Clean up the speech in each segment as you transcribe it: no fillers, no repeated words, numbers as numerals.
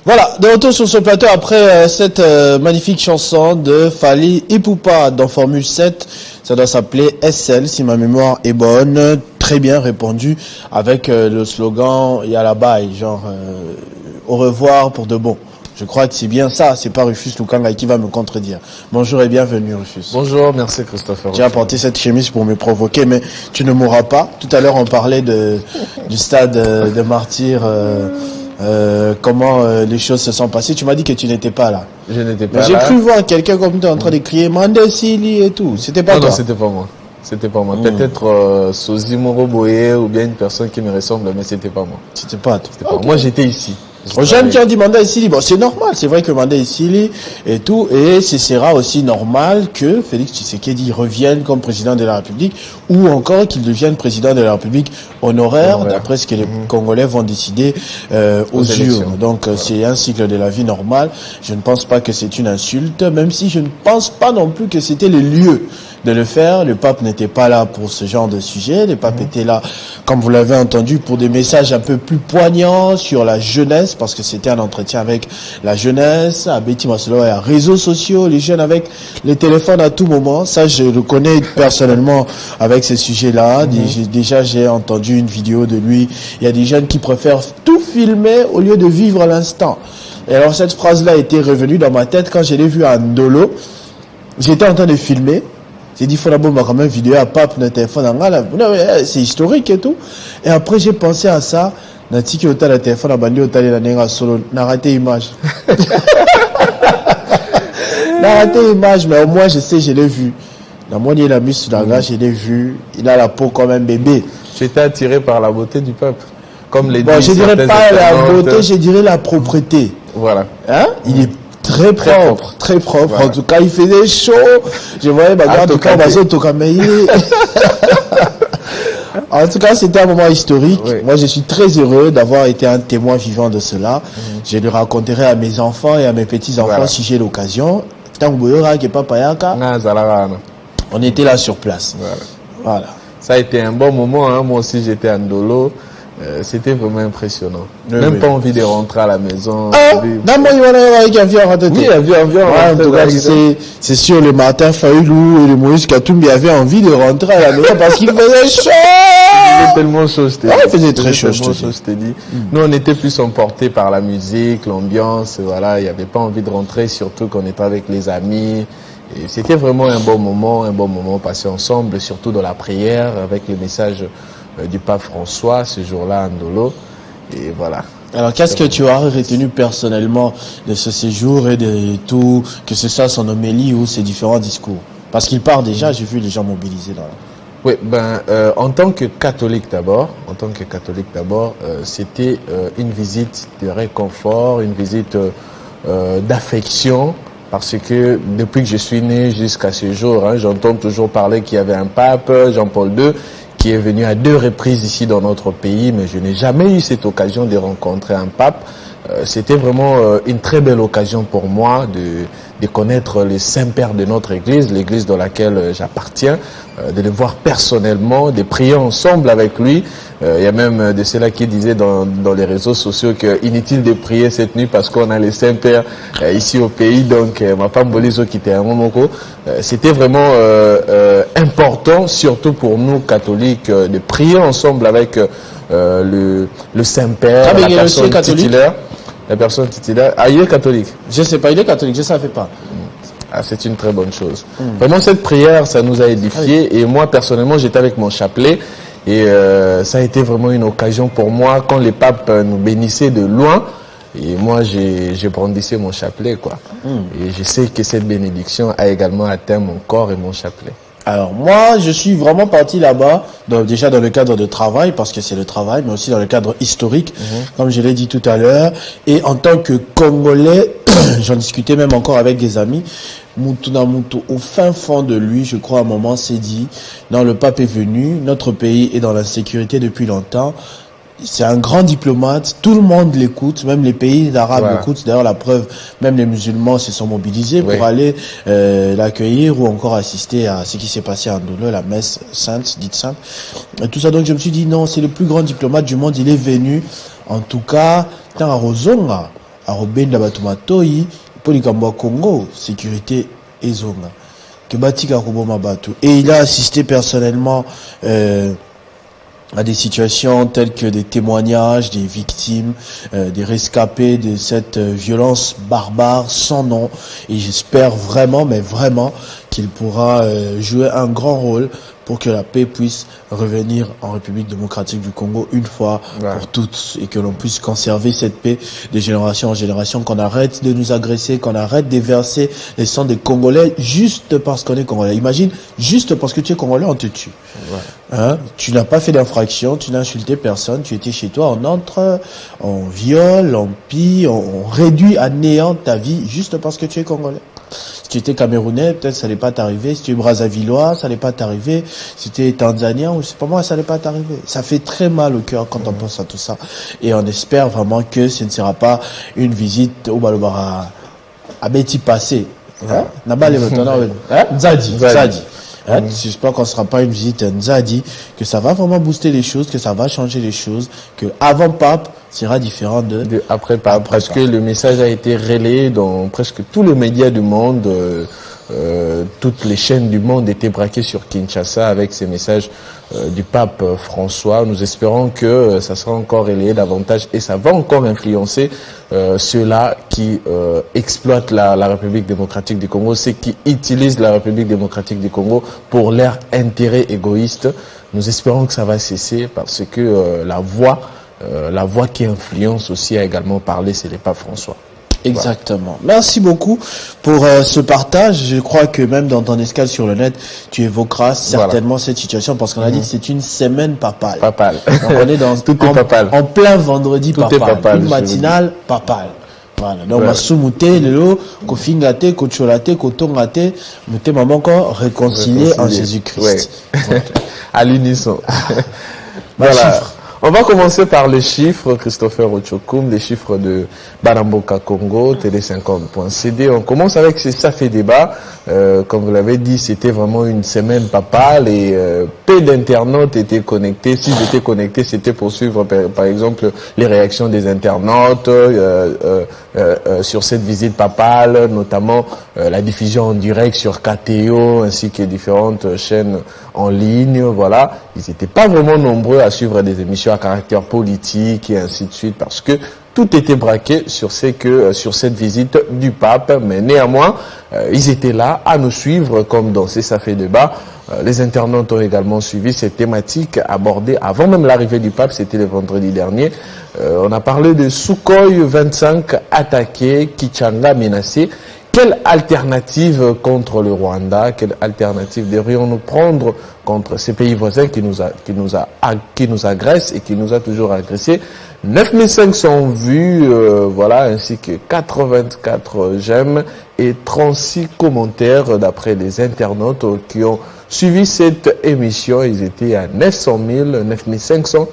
Voilà, de retour sur ce plateau après cette magnifique chanson de Fally Ipupa dans Formule 7. Ça doit s'appeler SL si ma mémoire est bonne. Très bien répondu avec le slogan Yala bye, genre au revoir pour de bon. Je crois que c'est bien ça, c'est pas Rufus Lukanga qui va me contredire. Bonjour et bienvenue Rufus. Bonjour, merci Christopher. J'ai apporté cette chemise pour me provoquer, mais tu ne mourras pas. Tout à l'heure on parlait du stade de martyrs. Comment les choses se sont passées. Tu m'as dit que tu n'étais pas là. Je n'étais pas là. J'ai cru voir quelqu'un comme toi en train de crier Mandé Sili et tout. C'était pas toi. Non, c'était pas moi. C'était pas moi. Peut-être Sozi Moroboye ou bien une personne qui me ressemble, mais c'était pas moi. C'était pas toi. Pas. Moi, j'étais ici. Aux jeunes qui ont dit Mandé Sili, bon, c'est normal. C'est vrai que Mandé Sili et tout. Et ce sera aussi normal que Félix Tshisekedi revienne comme président de la République ou encore qu'il devienne président de la République honoraire, d'après ce que les Congolais vont décider aux urnes. Donc c'est un cycle de la vie normal. Je ne pense pas que c'est une insulte, même si je ne pense pas non plus que c'était le lieu de le faire. Le pape n'était pas là pour ce genre de sujet. Le pape était là, comme vous l'avez entendu, pour des messages un peu plus poignants sur la jeunesse, parce que c'était un entretien avec la jeunesse, à Betty Masolo et à réseaux sociaux, les jeunes avec les téléphones à tout moment. Ça, je le connais personnellement avec ces sujets-là. Déjà, j'ai entendu une vidéo de lui. Il y a des jeunes qui préfèrent tout filmer au lieu de vivre l'instant. Et alors, cette phrase-là était revenue dans ma tête quand je l'ai vu à Ndolo. J'étais en train de filmer. J'ai dit, il faut d'abord quand même vidéo à pape, notre téléphone, c'est historique et tout. Et après, j'ai pensé à ça. Nati qui ota le téléphone à bandi ota la nenga solo. N'a raté image. N'a raté image, mais au moins, je sais, je l'ai vu. La moitié de la mise sur la gage, je l'ai vu. Il a la peau comme un bébé. Tu étais attiré par la beauté du peuple. Comme les bon, je dirais pas la beauté, je dirais la propreté. Voilà. Hein? Il est très propre. Voilà. En tout cas, il faisait chaud. Je voyais, en tout cas, en tout cas, c'était un moment historique. Oui. Moi, je suis très heureux d'avoir été un témoin vivant de cela. Je le raconterai à mes enfants et à mes petits-enfants si j'ai l'occasion. On était là sur place. Voilà. Ça a été un bon moment. Hein. Moi aussi, j'étais à Ndolo. C'était vraiment impressionnant. Même pas envie de rentrer à la maison. Oui, en tout cas, c'est sûr, le Martin Fayoulou et le Moïse Katumbi avaient envie de rentrer à la maison parce qu'il faisait chaud. Il faisait tellement chaud, je t'ai dit. Il faisait très chaud, je t'ai dit. Nous, on était plus emportés par la musique, l'ambiance, voilà. Il n'y avait pas envie de rentrer, surtout qu'on était avec les amis. Et c'était vraiment un bon moment passé ensemble, surtout dans la prière, avec le message du pape François ce jour-là à Ndolo. Et voilà. Alors, qu'est-ce que tu as retenu personnellement de ce séjour et de tout, que ce soit son homélie ou ses différents discours? Parce qu'il part déjà, j'ai vu les gens mobilisés là. Oui, en tant que catholique d'abord, c'était une visite de réconfort, une visite d'affection. Parce que depuis que je suis né jusqu'à ce jour, j'entends toujours parler qu'il y avait un pape, Jean-Paul II, qui est venu à 2 reprises ici dans notre pays, mais je n'ai jamais eu cette occasion de rencontrer un pape. C'était vraiment une très belle occasion pour moi de connaître le Saint-Père de notre Église, l'église dans laquelle j'appartiens, de le voir personnellement, de prier ensemble avec lui. Il y a même de ceux-là qui disaient dans les réseaux sociaux qu'inutile de prier cette nuit parce qu'on a le Saint-Père ici au pays, donc ma femme Bolizo qui était à Momoko. C'était vraiment important, surtout pour nous catholiques, de prier ensemble avec le Saint-Père, la personne titulaire. La personne titulaire. Ah, il est catholique? Je sais pas, il est catholique, je ne savais pas. Ah, c'est une très bonne chose. Vraiment, cette prière, ça nous a édifiés. Et moi, personnellement, j'étais avec mon chapelet. Et ça a été vraiment une occasion pour moi, quand les papes nous bénissaient de loin. Et moi, j'ai brandissé mon chapelet, quoi. Et je sais que cette bénédiction a également atteint mon corps et mon chapelet. Alors moi, je suis vraiment parti là-bas, déjà dans le cadre de travail, parce que c'est le travail, mais aussi dans le cadre historique, comme je l'ai dit tout à l'heure. Et en tant que Congolais, j'en discutais même encore avec des amis, Moutou, au fin fond de lui, je crois à un moment, s'est dit, non, le pape est venu, notre pays est dans l'insécurité depuis longtemps. C'est un grand diplomate, tout le monde l'écoute, même les pays arabes l'écoutent. D'ailleurs, la preuve, même les musulmans se sont mobilisés pour aller l'accueillir ou encore assister à ce qui s'est passé à Ndolo, la messe sainte, dite sainte. Et tout ça, donc je me suis dit, non, c'est le plus grand diplomate du monde, il est venu. En tout cas, tant à Rozonga, arobenda bato matoi pour likambo Congo sécurité ezonga que batika koboma bato, et il a assisté personnellement à des situations telles que des témoignages des victimes, des rescapés de cette violence barbare sans nom, et j'espère vraiment, mais vraiment, qu'il pourra jouer un grand rôle pour que la paix puisse revenir en République démocratique du Congo une fois pour toutes, et que l'on puisse conserver cette paix de génération en génération, qu'on arrête de nous agresser, qu'on arrête de verser les sangs des Congolais juste parce qu'on est Congolais. Imagine, juste parce que tu es Congolais, on te tue. Hein? Tu n'as pas fait d'infraction, tu n'as insulté personne, tu étais chez toi, on entre, on viole, on pille, on réduit à néant ta vie juste parce que tu es Congolais. Si tu étais Camerounais, peut-être ça n'allait pas t'arriver. Si tu es Brazzavillois, ça n'allait pas t'arriver. Si tu es Tanzanien, ou c'est pas moi, ça n'allait pas t'arriver. Ça fait très mal au cœur quand on pense à tout ça. Et on espère vraiment que ce ne sera pas une visite au Balobara à Betty passé. Nabale maintenant, Nzadi. J'espère qu'on ne sera pas une visite Nzadi, que ça va vraiment booster les choses, que ça va changer les choses, que avant pape sera différent de après pape, parce que le message a été relayé dans presque tous les médias du monde. Toutes les chaînes du monde étaient braquées sur Kinshasa avec ces messages du pape François. Nous espérons que ça sera encore relayé davantage, et ça va encore influencer ceux-là qui exploitent la République démocratique du Congo, ceux qui utilisent la République démocratique du Congo pour leur intérêt égoïste. Nous espérons que ça va cesser, parce que la voix qui influence aussi a également parlé, c'est le pape François. Exactement. Merci beaucoup pour ce partage. Je crois que même dans ton escale sur le net, tu évoqueras certainement cette situation, parce qu'on a dit que c'est une semaine papale. Donc on est dans tout est papal. En plein vendredi tout papal. Est papal. Une matinale papale. Voilà. Donc masumute lelo ko fingate ko cholate ko tongate mute maman ko réconcilié en Jésus-Christ. À l'unisson. Voilà. On va commencer par les chiffres, Christopher Ochokoum, les chiffres de Banamboka Congo, Télé50.cd. On commence avec ça fait débat. Comme vous l'avez dit, c'était vraiment une semaine papale, et peu d'internautes étaient connectés. S'ils étaient connectés, c'était pour suivre par exemple les réactions des internautes sur cette visite papale, notamment la diffusion en direct sur KTO ainsi que différentes chaînes en ligne. Voilà, ils n'étaient pas vraiment nombreux à suivre des émissions à caractère politique et ainsi de suite, parce que tout était braqué sur cette visite du pape. Mais néanmoins, ils étaient là à nous suivre, comme dans Ça fait débat. Les internautes ont également suivi cette thématique abordée avant même l'arrivée du pape, c'était le vendredi dernier. On a parlé de Sukhoi 25 attaqué, Kichanga menacé. Quelle alternative contre le Rwanda? Quelle alternative devrions-nous prendre contre ces pays voisins qui nous agressent et qui nous a toujours agressés? 9500 vues, voilà, ainsi que 84 j'aime et 36 commentaires d'après les internautes qui ont suivi cette émission. Ils étaient à 900 000, 9500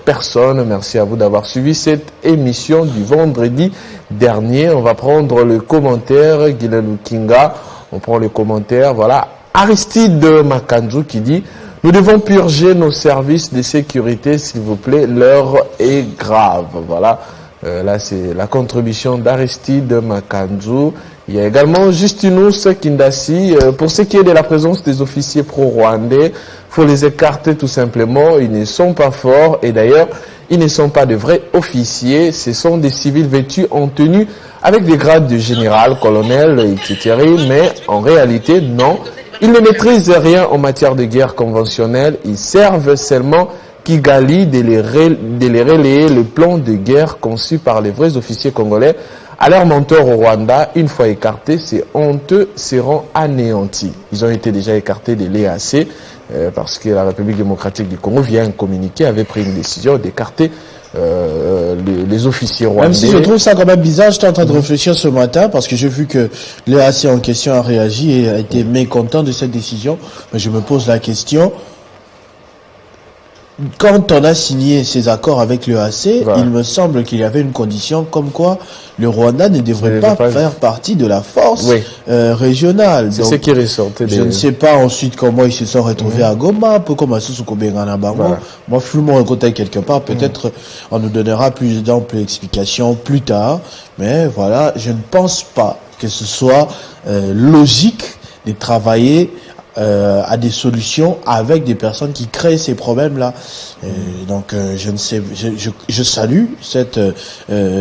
personnes. Merci à vous d'avoir suivi cette émission du vendredi dernier. On va prendre le commentaire, Guilherme Kinga. On prend le commentaire, voilà. Aristide Makanjou qui dit: nous devons purger nos services de sécurité, s'il vous plaît, l'heure est grave. Voilà. Là, c'est la contribution d'Aristide Makanjou. Il y a également Justinus Kindassi. Pour ce qui est de la présence des officiers pro-rwandais, faut les écarter tout simplement. Ils ne sont pas forts, et d'ailleurs, ils ne sont pas de vrais officiers. Ce sont des civils vêtus en tenue avec des grades de général, colonel, etc. Mais en réalité, non. Ils ne maîtrisent rien en matière de guerre conventionnelle. Ils servent seulement Kigali de les relayer le plan de guerre conçu par les vrais officiers congolais. À leur mentor au Rwanda, une fois écartés, ces honteux seront anéantis. Ils ont été déjà écartés de l'EAC parce que la République démocratique du Congo, via un communiqué, avait pris une décision d'écarter les officiers rwandais. Même si je trouve ça quand même bizarre, j'étais en train de réfléchir ce matin, parce que j'ai vu que l'EAC en question a réagi et a été mécontent de cette décision. Mais je me pose la question, quand on a signé ces accords avec le AC, Voilà. il me semble qu'il y avait une condition comme quoi le Rwanda ne devrait pas faire partie de la force Oui. régionale. C'est Donc, ce qui ressortait. je ne sais pas ensuite comment ils se sont retrouvés à Goma, un peu comme à Soussoukobengana Bango. Voilà. Moi, flou mon côté quelque part, peut-être on nous donnera plus d'amples explications plus tard, mais voilà, je ne pense pas que ce soit logique de travailler à des solutions avec des personnes qui créent ces problèmes-là. Donc, je ne sais, je salue cette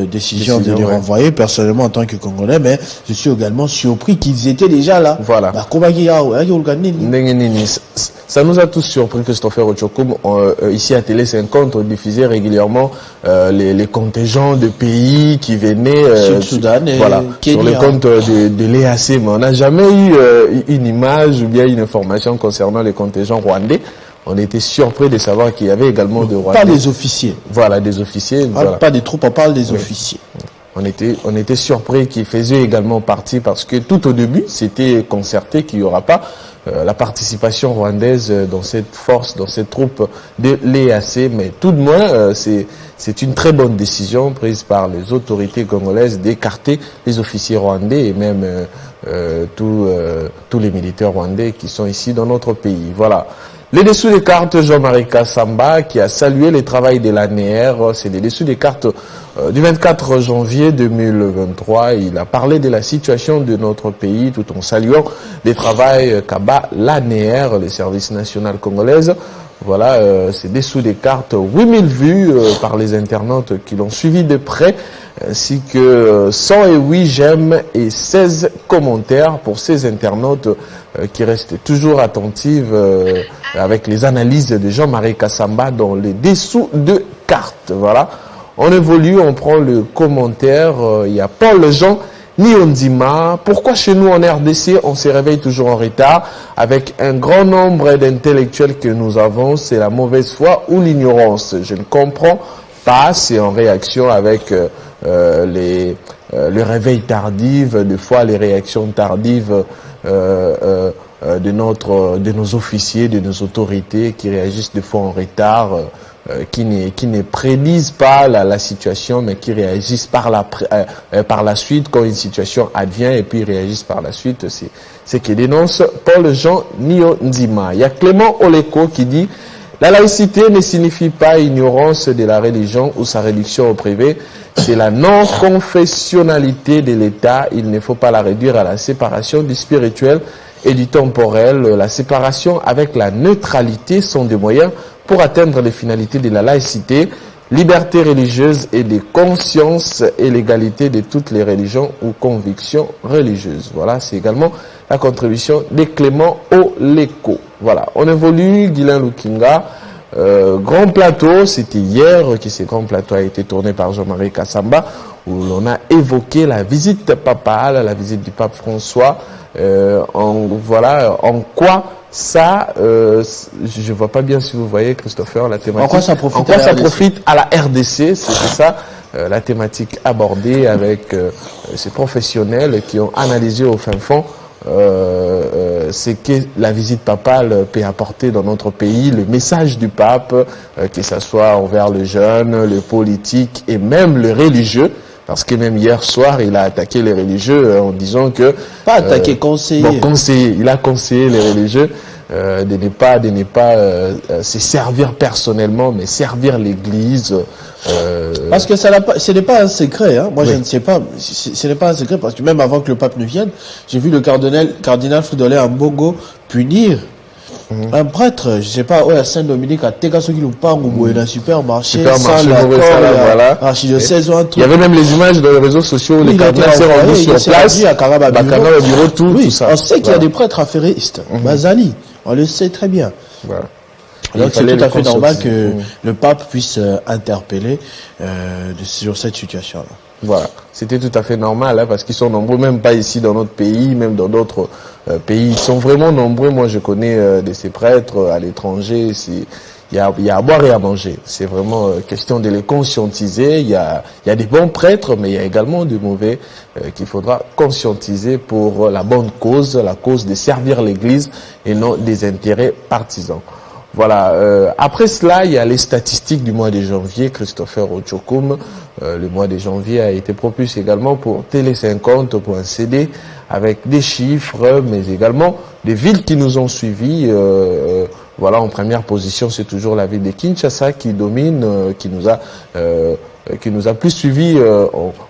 décision de les renvoyer personnellement en tant que Congolais, mais je suis également surpris qu'ils étaient déjà là. Voilà. Ça nous a tous surpris, Christopher Ochokoum. Ici à Télé 50, on diffusait régulièrement les contingents de pays qui venaient Sud-Soudan et voilà, Kenya. sur le compte de l'EAC. Mais on n'a jamais eu une image ou bien une information concernant les contingents rwandais. On était surpris de savoir qu'il y avait également de Rwandais. Pas des officiers. Voilà, des officiers. Voilà. Pas des troupes, on parle des officiers. On était surpris qu'ils faisaient également partie parce que tout au début, c'était concerté qu'il n'y aura pas la participation rwandaise dans cette force, dans cette troupe de l'EAC. Mais tout de moins, c'est une très bonne décision prise par les autorités congolaises d'écarter les officiers rwandais et même tous les militaires rwandais qui sont ici dans notre pays. Voilà. Les dessous des cartes, Jean-Marie Kassamba, qui a salué le travail de l'ANR, c'est les dessous des cartes du 24 janvier 2023. Il a parlé de la situation de notre pays tout en saluant le travail qu'a l'ANR, le service national congolaise. Voilà, c'est dessous des cartes, 8000 vues par les internautes qui l'ont suivi de près, ainsi que 108 j'aime et 16 commentaires pour ces internautes qui restent toujours attentifs avec les analyses de Jean-Marie Kassamba dans les dessous de cartes. Voilà, on évolue, on prend le commentaire, il y a Paul-Jean Niondima. Pourquoi chez nous en RDC, on se réveille toujours en retard avec un grand nombre d'intellectuels que nous avons? C'est la mauvaise foi ou l'ignorance? Je ne comprends pas. C'est en réaction avec le réveil tardif, des fois les réactions tardives de nos officiers, de nos autorités qui réagissent des fois en retard. Qui ne prédisent pas la situation, mais qui réagissent par la suite quand une situation advient et puis réagissent par la suite. C'est ce que dénonce Paul-Jean Niondima. Il y a Clément Oleko qui dit « La laïcité ne signifie pas ignorance de la religion ou sa réduction au privé. C'est la non-confessionnalité de l'État. Il ne faut pas la réduire à la séparation du spirituel et du temporel. La séparation avec la neutralité sont des moyens pour atteindre les finalités de la laïcité, liberté religieuse et de conscience et l'égalité de toutes les religions ou convictions religieuses. » Voilà, c'est également la contribution de Clément Oleko. Voilà, on évolue, Guylain Lukinga. Grand plateau, c'était hier que ce grand plateau a été tourné par Jean-Marie Kassamba, où l'on a évoqué la visite papale, la visite du pape François. En quoi ça, je vois pas bien si vous voyez, Christopher, la thématique. En quoi ça profite à la RDC? C'est ça, la thématique abordée avec ces professionnels qui ont analysé au fin fond c'est que la visite papale peut apporter dans notre pays, le message du pape, que ce soit envers les jeunes, les politiques et même les religieux. Parce que même hier soir, il a attaqué les religieux en disant que... Pas attaqué, conseiller. Bon, conseiller. Il a conseillé les religieux de ne pas se servir personnellement, mais servir l'Église. Parce que ce n'est pas un secret. Hein. Moi, oui. Je ne sais pas. Ce n'est pas un secret parce que même avant que le pape ne vienne, j'ai vu le cardinal Fridolin Ambongo punir un prêtre, je sais pas, à Saint-Dominique, à Tegasoki Lupango, ou dans un supermarché, sans l'accord, voilà. Archidiocèse ou un truc. Il y avait même les images dans les réseaux sociaux où les cardinals s'est rendu sur place, à Karaba Bureau, tout ça. On sait qu'il y a des prêtres affairistes. Bazali, on le sait très bien. Voilà. Donc c'est tout à fait normal que le pape puisse interpeller sur cette situation-là. Voilà, c'était tout à fait normal, hein, parce qu'ils sont nombreux, même pas ici dans notre pays, même dans d'autres pays. Ils sont vraiment nombreux. Moi, je connais de ces prêtres à l'étranger. Il y a à boire et à manger. C'est vraiment question de les conscientiser. Il y a des bons prêtres, mais il y a également des mauvais qu'il faudra conscientiser pour la bonne cause, la cause de servir l'Église et non des intérêts partisans. Voilà. Après cela, il y a les statistiques du mois de janvier. Christopher Ochokum, le mois de janvier a été propulsé également pour Télé 50, pour un CD avec des chiffres, mais également des villes qui nous ont suivis. Voilà, en première position, c'est toujours la ville de Kinshasa qui domine, qui nous a plus suivi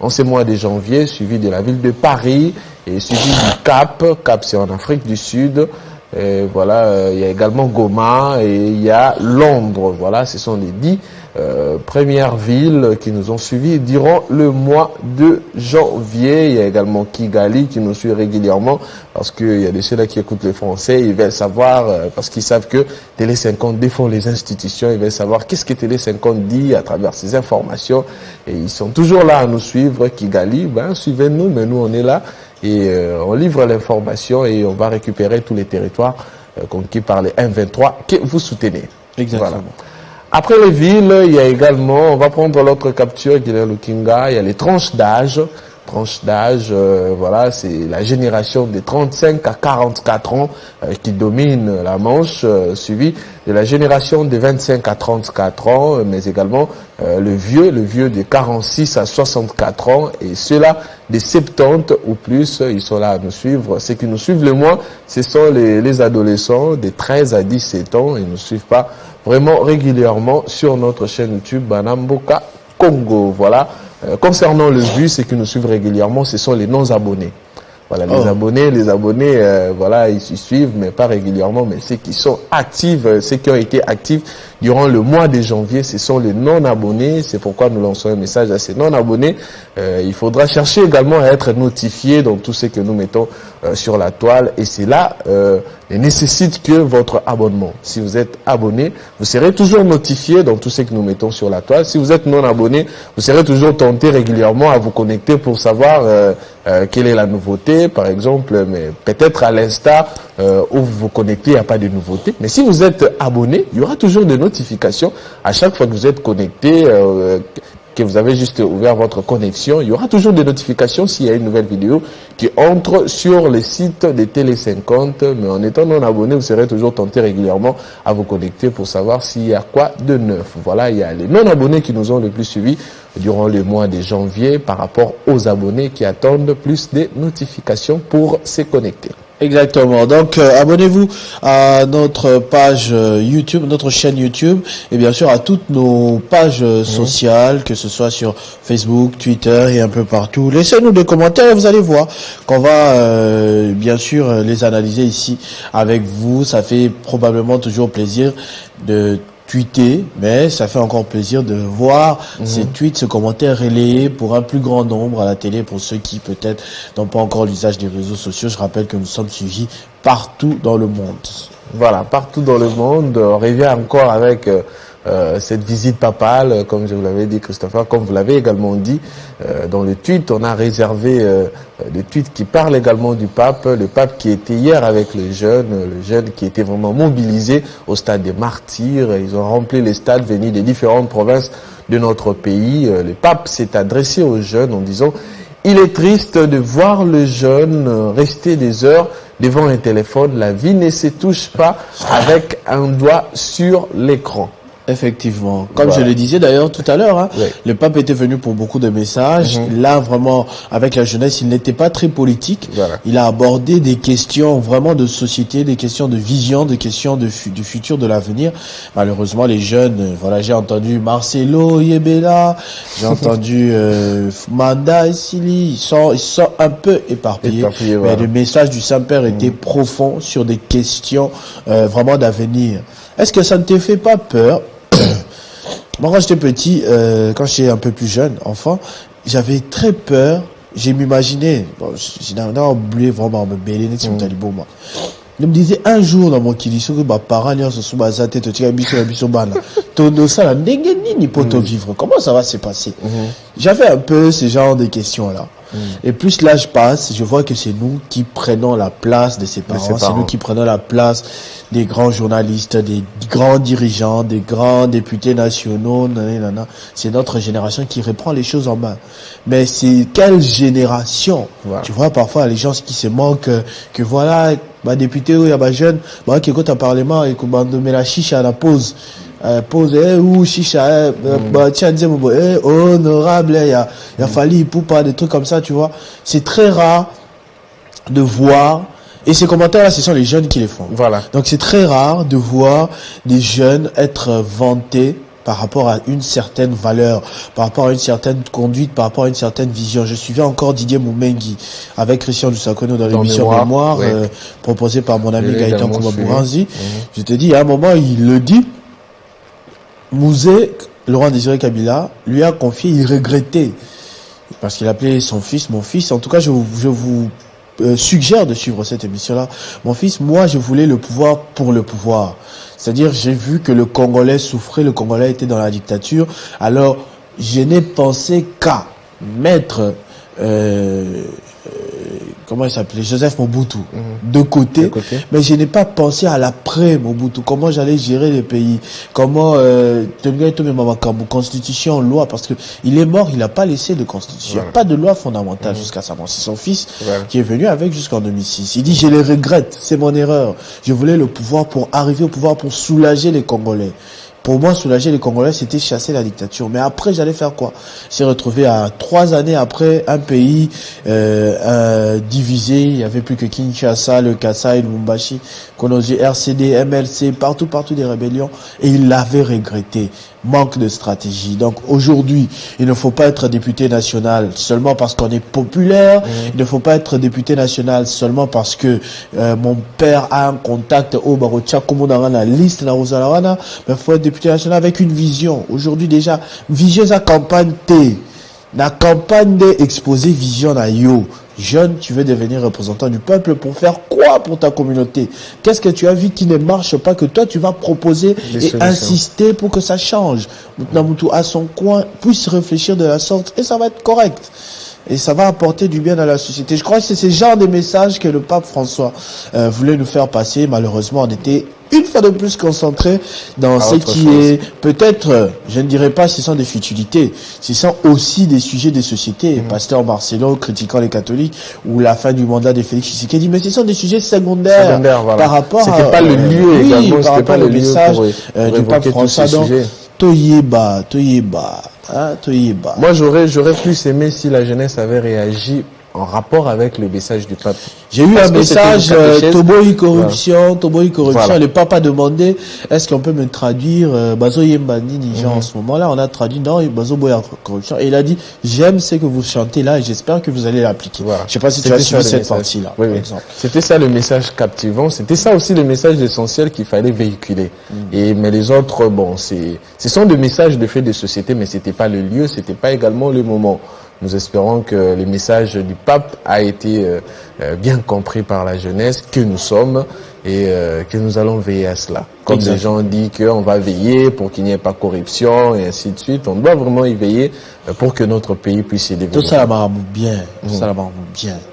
en ces mois de janvier, suivi de la ville de Paris et suivi du Cap. Cap, c'est en Afrique du Sud. Et voilà, il y a également Goma et il y a Londres. Voilà, ce sont les 10 premières villes qui nous ont suivis durant le mois de janvier. Il y a également Kigali qui nous suit régulièrement parce qu'il y a des ceux-là qui écoutent le français, ils veulent savoir, parce qu'ils savent que Télé 50 défend les institutions, ils veulent savoir qu'est-ce que Télé 50 dit à travers ces informations et ils sont toujours là à nous suivre. Kigali, ben suivez-nous, mais nous on est là. Et on livre l'information et on va récupérer tous les territoires conquis par les M23 que vous soutenez. Exactement. Voilà. Après les villes, il y a également, on va prendre l'autre capture, Guinée Lukinga, il y a les tranches d'âge. Tranche d'âge, voilà, c'est la génération des 35 à 44 ans qui domine la Manche, suivi de la génération des 25 à 34 ans, mais également le vieux de 46 à 64 ans, et ceux-là des 70 ou plus, ils sont là à nous suivre. Ceux qui nous suivent le moins, ce sont les adolescents de 13 à 17 ans, ils ne nous suivent pas vraiment régulièrement sur notre chaîne YouTube Banamboka Congo. Voilà. Concernant le vu, ceux qui nous suivent régulièrement, ce sont les non-abonnés. Voilà, les abonnés, voilà, ils suivent, mais pas régulièrement, mais ceux qui sont actifs, ceux qui ont été actifs durant le mois de janvier, ce sont les non-abonnés. C'est pourquoi nous lançons un message à ces non-abonnés. Il faudra chercher également à être notifié dans tout ce que nous mettons sur la toile, et c'est là nécessite que votre abonnement. Si vous êtes abonné, vous serez toujours notifié dans tout ce que nous mettons sur la toile. Si vous êtes non abonné, vous serez toujours tenté régulièrement à vous connecter pour savoir quelle est la nouveauté, par exemple, mais peut-être à l'instar où vous vous connectez, il n'y a pas de nouveauté. Mais si vous êtes abonné, il y aura toujours des notifications à chaque fois que vous êtes connecté, que vous avez juste ouvert votre connexion. Il y aura toujours des notifications s'il y a une nouvelle vidéo qui entre sur les sites de Télé 50. Mais en étant non abonné, vous serez toujours tenté régulièrement à vous connecter pour savoir s'il y a quoi de neuf. Voilà, il y a les non abonnés qui nous ont le plus suivis durant le mois de janvier par rapport aux abonnés qui attendent plus des notifications pour se connecter. Exactement. Donc, abonnez-vous à notre page YouTube, notre chaîne YouTube, et bien sûr à toutes nos pages sociales, que ce soit sur Facebook, Twitter et un peu partout. Laissez-nous des commentaires et vous allez voir qu'on va bien sûr les analyser ici avec vous. Ça fait probablement toujours plaisir de tweeter, mais ça fait encore plaisir de voir ces tweets, ce commentaire relayé pour un plus grand nombre à la télé, pour ceux qui peut-être n'ont pas encore l'usage des réseaux sociaux. Je rappelle que nous sommes suivis partout dans le monde. Voilà, partout dans le monde. On revient encore avec cette visite papale, comme je vous l'avais dit, Christopher, comme vous l'avez également dit, dans le tweet, on a réservé des tweets qui parlent également du pape, le pape qui était hier avec les jeunes, qui était vraiment mobilisé au stade des Martyrs. Ils ont rempli les stades venus des différentes provinces de notre pays. Le pape s'est adressé aux jeunes en disant: il est triste de voir le jeune rester des heures devant un téléphone. La vie ne se touche pas avec un doigt sur l'écran. Effectivement. Comme je le disais d'ailleurs tout à l'heure, hein, le pape était venu pour beaucoup de messages. Là, vraiment, avec la jeunesse, il n'était pas très politique. Il a abordé des questions vraiment de société, des questions de vision, des questions du futur, de l'avenir. Malheureusement, les jeunes, voilà, j'ai entendu Marcelo Yebela, j'ai entendu Manda et Sili, ils sont un peu éparpillés. Mais le message du Saint-Père était profond sur des questions vraiment d'avenir. Est-ce que ça ne te fait pas peur? Moi, quand j'étais petit, quand j'étais un peu plus jeune, enfant, j'avais très peur. J'ai m'imaginé, bon, j'ai oublié vraiment me bêler, si vous moi. Je me disais un jour dans mon kiliso que ma parents se sont basés, tu as mis sur la bisobana. Todo ça, la ni poto vivre. Comment ça va se passer? J'avais un peu ce genre de questions-là. Et plus l'âge passe, je vois que c'est nous qui prenons la place de ses parents, c'est nous qui prenons la place des grands journalistes, des grands dirigeants, des grands députés nationaux, c'est notre génération qui reprend les choses en main. Mais c'est quelle génération? Tu vois, parfois les gens qui se manquent, que voilà, bah député ou y a bah jeune bah qui écoute un parlement et que bah de met la chicha à la pause pause ou chicha bah tiens disait honorable il y a fallu pour pas des trucs comme ça, tu vois. C'est très rare de voir. Et ces commentaires-là, ce sont les jeunes qui les font. Voilà. Donc c'est très rare de voir des jeunes être vantés par rapport à une certaine valeur, par rapport à une certaine conduite, par rapport à une certaine vision. Je suivais encore Didier Moumengi avec Christian Dusakono dans l'émission Mémoire, oui. proposée par mon ami Gaëtan Koumabouranzi. Je te dis, à un moment, il le dit, Mouzé, Laurent Désiré Kabila, lui a confié, il regrettait, parce qu'il appelait son fils, mon fils. En tout cas, je vous suggère de suivre cette émission-là. Mon fils, moi, je voulais le pouvoir pour le pouvoir. C'est-à-dire, j'ai vu que le Congolais souffrait, le Congolais était dans la dictature. Alors, je n'ai pensé qu'à mettre, comment il s'appelait, Joseph Mobutu, de côté. Mais je n'ai pas pensé à l'après Mobutu, comment j'allais gérer les pays, comment constitution, loi, parce que il est mort, il n'a pas laissé de constitution, pas de loi fondamentale jusqu'à sa mort. C'est son fils qui est venu avec jusqu'en 2006. Il dit, je les regrette, c'est mon erreur. Je voulais le pouvoir pour arriver au pouvoir, pour soulager les Congolais. Pour moi, soulager les Congolais, c'était chasser la dictature. Mais après, j'allais faire quoi? J'ai retrouvé à 3 années après un pays divisé. Il n'y avait plus que Kinshasa, le Kasaï, le Lubumbashi, Konoji, RCD, MLC, partout des rébellions. Et il l'avait regretté. Manque de stratégie. Donc aujourd'hui, il ne faut pas être député national seulement parce qu'on est populaire. Il ne faut pas être député national seulement parce que mon père a un contact au Barotia, comme on a la liste na Rosalawana. Mais il faut être député national avec une vision. Aujourd'hui déjà, vision à campagne T. La campagne d'exposer vision à yo. Jeune, tu veux devenir représentant du peuple pour faire quoi pour ta communauté? Qu'est-ce que tu as vu qui ne marche pas que toi tu vas proposer et insister pour que ça change? Moutnamoutou à son coin puisse réfléchir de la sorte et ça va être correct. Et ça va apporter du bien à la société. Je crois que c'est ce genre de message que le pape François voulait nous faire passer. Malheureusement, on était une fois de plus concentré dans ce qui est peut-être, je ne dirais pas ce sont des futilités, ce sont aussi des sujets de société. Pasteur Marcelo critiquant les catholiques ou la fin du mandat de Félix Tshisekedi, mais ce sont des sujets secondaires par rapport à... C'était pas le lieu également, par rapport au message du pape François. Toyeba. Moi, j'aurais plus aimé si la jeunesse avait réagi en rapport avec le message du pape. J'ai eu un message, Toboy corruption. Voilà. Le pape a demandé, est-ce qu'on peut me traduire, Bazo Yembani Nijan en ce moment-là? On a traduit, non, Bazo Boya corruption. Et il a dit, j'aime ce que vous chantez là et j'espère que vous allez l'appliquer. Voilà. Je sais pas si tu as suivi cette partie-là, par exemple. C'était ça le message captivant. C'était ça aussi le message essentiel qu'il fallait véhiculer. Mais les autres, bon, ce sont des messages de fait de société, mais c'était pas le lieu, c'était pas également le moment. Nous espérons que le message du pape a été bien compris par la jeunesse, que nous sommes, et que nous allons veiller à cela. Comme les gens ont dit qu'on va veiller pour qu'il n'y ait pas corruption, et ainsi de suite, on doit vraiment y veiller pour que notre pays puisse se développer. Tout ça va bien,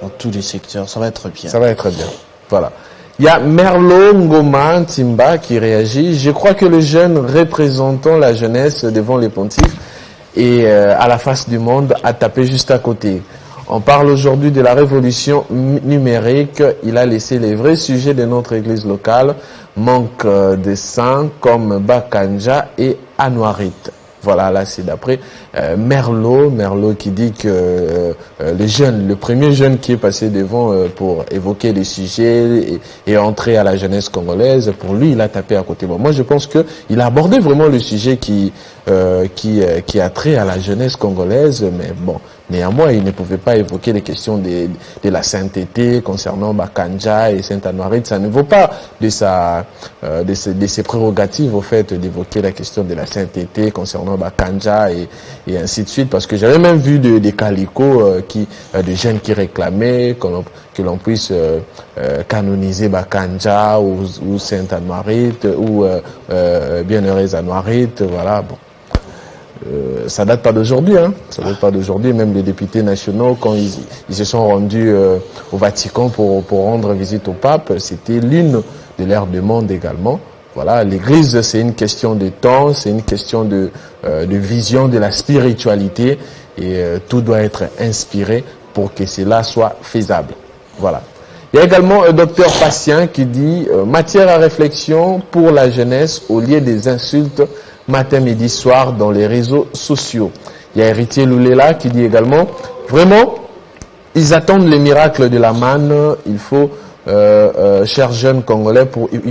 dans tous les secteurs, ça va être bien. Ça va être bien, voilà. Il y a Merlo Ngoma Timba qui réagit. Je crois que le jeune représentant la jeunesse devant les pontifes et à la face du monde a tapé juste à côté. On parle aujourd'hui de la révolution numérique. Il a laissé les vrais sujets de notre église locale, manque de saints comme Bakanja et Anouarit. Voilà, là c'est d'après Merlo qui dit que le premier jeune qui est passé devant pour évoquer les sujets et entrer à la jeunesse congolaise, pour lui il a tapé à côté. Bon, moi je pense que il a abordé vraiment le sujet qui a trait à la jeunesse congolaise, mais bon, néanmoins il ne pouvait pas évoquer les questions de la sainteté concernant Bakanja et Saint-Anouarit. Ça ne vaut pas de ses prérogatives au fait d'évoquer la question de la sainteté concernant Bakanja et ainsi de suite, parce que j'avais même vu des calicots des jeunes qui réclamaient que l'on puisse canoniser Bakanja ou Saint-Anouarit ou Bienheureux Anouarit, voilà, bon. Ça date pas d'aujourd'hui, hein. Ça date pas d'aujourd'hui. Même les députés nationaux, quand ils se sont rendus au Vatican pour rendre visite au pape, c'était l'une de leurs demandes également. Voilà, l'église, c'est une question de temps, c'est une question de vision de la spiritualité et tout doit être inspiré pour que cela soit faisable. Voilà. Il y a également un docteur Patient qui dit matière à réflexion pour la jeunesse au lieu des insultes matin, midi, soir dans les réseaux sociaux. Il y a Héritier Loulela qui dit également vraiment, ils attendent les miracles de la manne. Il faut, chers jeunes Congolais,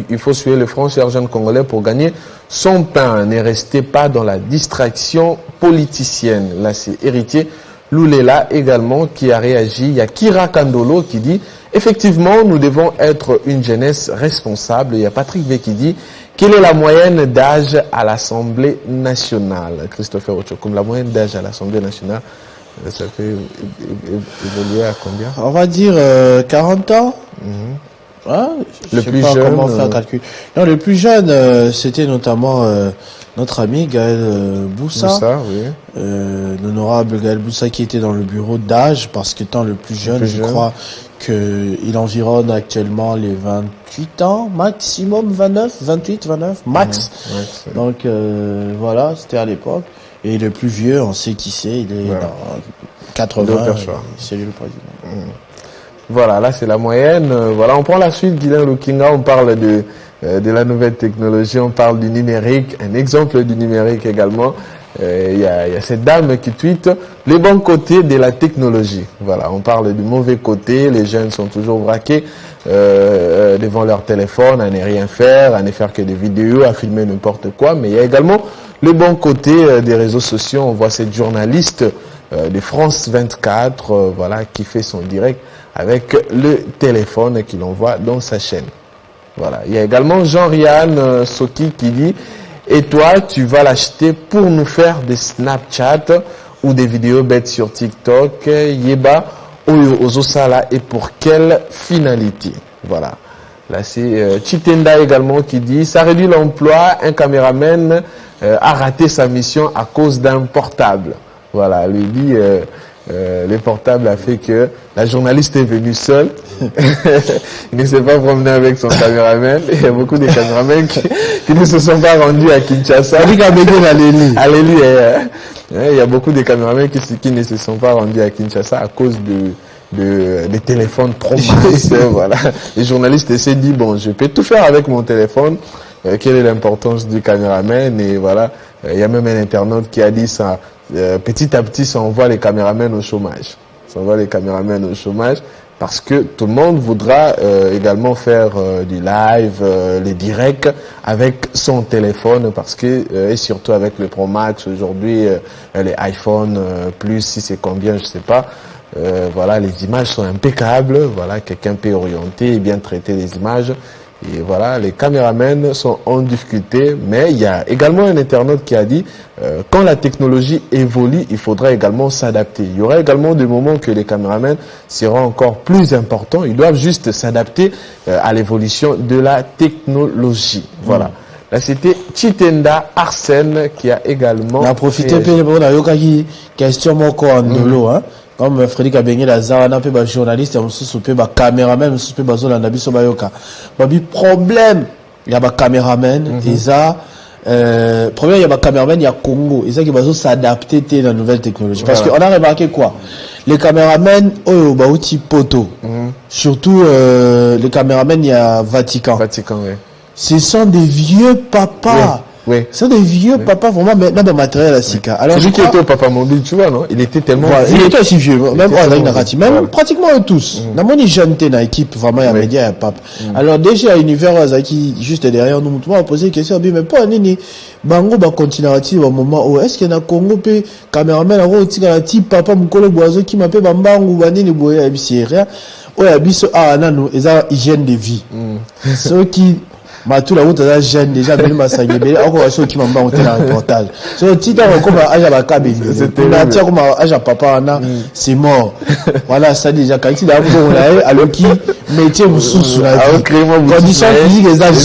il faut suer le front, chers jeunes Congolais, pour gagner son pain. Ne restez pas dans la distraction politicienne. Là, c'est Héritier Loulela également qui a réagi. Il y a Kira Kandolo qui dit effectivement, nous devons être une jeunesse responsable. Il y a Patrick V qui dit quelle est la moyenne d'âge à l'Assemblée nationale? Christopher Ochokum, la moyenne d'âge à l'Assemblée nationale, ça fait évoluer à combien? On va dire 40 ans. Hein, le plus jeune. Comment faire calcul. Non, le plus jeune, c'était notamment notre ami Gaël Boussa. Boussa, oui. L'honorable Gaël Boussa qui était dans le bureau d'âge, parce que étant le plus jeune, je crois qu'il environne actuellement les 28 ans, maximum 29, 28, 29, max. Donc voilà, c'était à l'époque. Et le plus vieux, on sait qui c'est, il est dans 80, c'est lui le président. Voilà, là c'est la moyenne. Voilà, on prend la suite, Guylain Lukinga, on parle de la nouvelle technologie, on parle du numérique, un exemple du numérique également. Il y a cette dame qui tweete les bons côtés de la technologie. Voilà, on parle du mauvais côté, les jeunes sont toujours braqués devant leur téléphone, à ne rien faire, à ne faire que des vidéos, à filmer n'importe quoi. Mais il y a également le bon côté des réseaux sociaux. On voit cette journaliste de France 24, voilà, qui fait son direct avec le téléphone qu'il envoie dans sa chaîne. Voilà. Il y a également Jean-Rian Soki qui dit et toi, tu vas l'acheter pour nous faire des Snapchat ou des vidéos bêtes sur TikTok. Yeba Oyo Ozosala et pour quelle finalité? Voilà. Là, c'est Chitenda également qui dit ça réduit l'emploi. Un caméraman a raté sa mission à cause d'un portable. Voilà. Lui dit le portable a fait que la journaliste est venue seule. Il ne s'est pas promené avec son caméraman. Il y a beaucoup de caméramans qui ne se sont pas rendus à Kinshasa. Il y a beaucoup de caméramans qui ne se sont pas rendus à Kinshasa à cause des téléphones trop minces. Voilà. Les journalistes s'est dit bon, je peux tout faire avec mon téléphone. Quelle est l'importance du caméraman? Et voilà. Il y a même un internaute qui a dit ça. Petit à petit, ça envoie les caméramans au chômage. Ça envoie les caméramans au chômage parce que tout le monde voudra également faire du live, les directs avec son téléphone parce que et surtout avec le Pro Max aujourd'hui, les iPhone plus si c'est combien, je sais pas. Voilà, les images sont impeccables. Voilà, quelqu'un peut orienter et bien traiter les images. Et voilà, les caméramans sont en difficulté, mais il y a également un internaute qui a dit quand la technologie évolue, il faudra également s'adapter. Il y aura également des moments que les caméramans seront encore plus importants. Ils doivent juste s'adapter à l'évolution de la technologie. Voilà. Là, c'était Chitenda Arsène qui a également... On a profité pour la question moko en dolo, hein. Comme Frédéric Abengé Lazare, on a un journaliste, on a un caméraman, on a un caméraman, problème, il y a un caméraman, et ça, problème, il y a un caméraman, il y a Congo, et ça qui va s'adapter à la nouvelle technologie. Parce qu'on a remarqué quoi? Les caméramans, oh, bah, outil poteau. Surtout, les caméramans, il y a Vatican. Vatican, oui. Ce sont des vieux papas. Oui. C'est des vieux papas vraiment maintenant dans matériel à Sika. Alors celui qui était au papa mobile, tu vois, non? Il était tellement il était aussi vieux. Même même pratiquement tous. Dans mon jeune dans l'équipe vraiment il y a média et pape. Alors déjà à l'univers qui juste derrière nous on poser une question mais pas nini bango ba continuer au moment où est-ce qu'il y a Congo pe cameraman a tika type papa mukolo boazo qui m'appelle bambangu banini boya biseria oya biso nanu eza hygiène de vie. Ceux qui tout la route est jeune déjà venu m'assailler encore ceux qui m'ont pas monté dans le reportage so tita comme aja bakabe c'était là tiens comme aja papa na c'est mort voilà ça déjà quand il a bon là alors qui métier mususu là condition physique et âge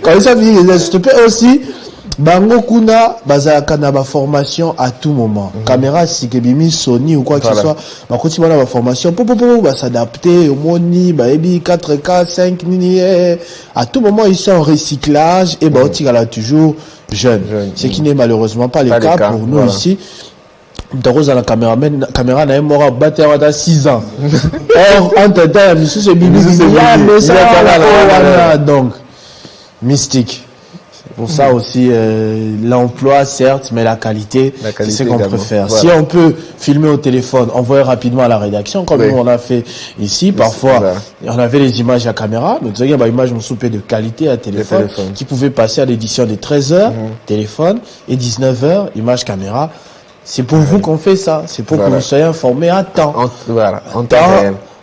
condition physique et âge peut aussi bango kuna bazaka na ba formation à tout moment caméra sikebimi Sony ou quoi que ce soit ba continue na ba formation pour ba s'adapter au moni ba ebi 4K 5 nini à tout moment ils sont en recyclage et ba otika là toujours jeune ce qui n'est malheureusement pas le cas pour nous ici Mtaroza la caméra na mora battre à 6 ans. Or, entre temps, monsieur c'est Bibi, mais ça, donc, mystique. C'est pour ça aussi, l'emploi, certes, mais la qualité c'est ce qu'on préfère. Voilà. Si on peut filmer au téléphone, envoyer rapidement à la rédaction, comme nous on a fait ici, parfois, on avait les images à caméra, mais vous avez des images de qualité à téléphone, qui pouvaient passer à l'édition de 13h, téléphone, et 19h, image caméra. C'est pour vous qu'on fait ça. C'est pour que vous soyez informés à temps. En temps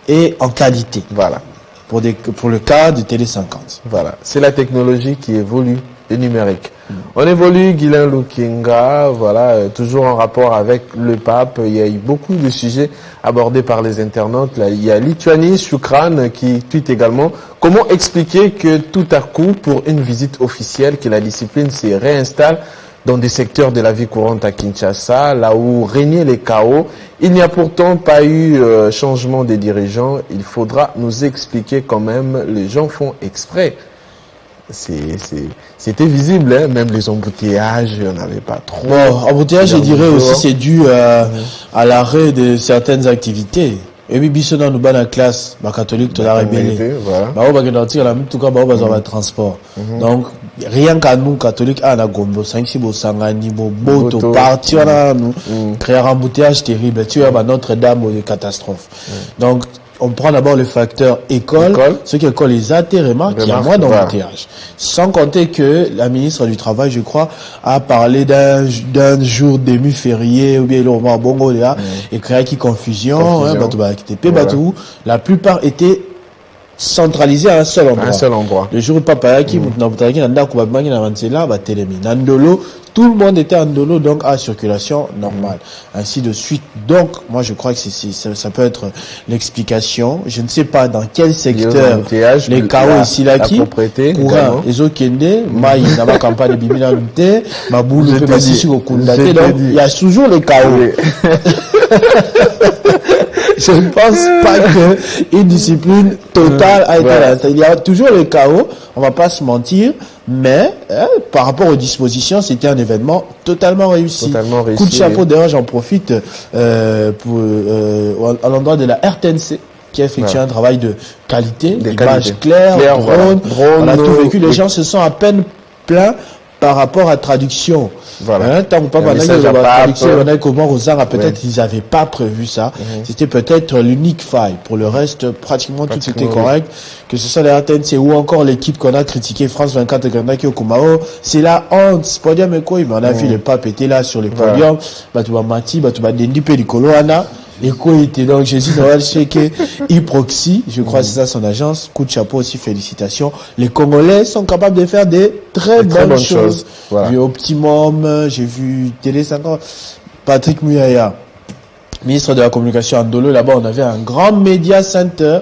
et en qualité. Voilà. Pour le cas de Télé 50. Voilà. C'est la technologie qui évolue, le numérique. On évolue, Guylain Lukinga, voilà, toujours en rapport avec le pape. Il y a eu beaucoup de sujets abordés par les internautes. Là, il y a Lituanie, Shukran, qui tweet également. Comment expliquer que tout à coup, pour une visite officielle, que la discipline se réinstalle dans des secteurs de la vie courante à Kinshasa, là où régnait les chaos. Il n'y a pourtant pas eu changement des dirigeants. Il faudra nous expliquer quand même. Les gens font exprès. C'était visible, hein? Même les embouteillages, il n'y en avait pas trop. Bon, embouteillage, je dirais aussi, c'est dû à l'arrêt de certaines activités. Et puis, bisona nous bat la classe, catholique, tu l'as rébellé. Transport. Donc, rien qu'à nous, catholiques, à la gombo, 5-6 bosangani, boto, parti, on a nous, créer un embouteillage terrible. Tu as Notre-Dame de catastrophe. Donc, on prend d'abord le facteur école. Ce qui école les athées remarquent qu'il y a moins d'embouteillage. Sans compter que la ministre du Travail, je crois, a parlé d'un jour demi-férié, ou bien le moment bongo là, et créé qui confusion, la plupart étaient centralisés à un seul endroit. Le jour où papa qui tout le monde était en dolo, donc à circulation normale. Ainsi de suite. Donc, moi, je crois que ça peut être l'explication. Je ne sais pas dans quel secteur les chaos ici, là, qui, courant, les autres kende, maï, dans ma campagne de bibina lute, ma boule, donc, il y a toujours les chaos. Je ne pense pas qu'une discipline totale a été là. Il y a toujours le chaos, on va pas se mentir, mais par rapport aux dispositions, c'était un événement totalement réussi. Coup de chapeau, d'ailleurs, j'en profite à l'endroit de la RTNC, qui a effectué un travail de qualité, images claires, drone, on a tout vécu. Les gens se sont à peine plaints par rapport à traduction. Voilà. Tant que papa peut-être ils n'avaient pas prévu ça. C'était peut-être l'unique faille. Pour le reste, pratiquement tout était correct. Que ce soit la RTNC ou encore l'équipe qu'on a critiqué, France 24 et Gandaki au Kumao, c'est la honte. Podium et quoi, mais on a vu les papes étaient là sur les podiums. Batouba Mati, Batouba Dendi Pericoloana. Et quoi était donc Jésus Noël Cheke, Iproxy, je crois que c'est ça son agence. Coup de chapeau aussi, félicitations. Les Congolais sont capables de faire des très bonnes choses. Voilà. J'ai vu Optimum, j'ai vu Télé 50, Patrick Muyaya, ministre de la communication à Ndolo. Là-bas, on avait un grand média center.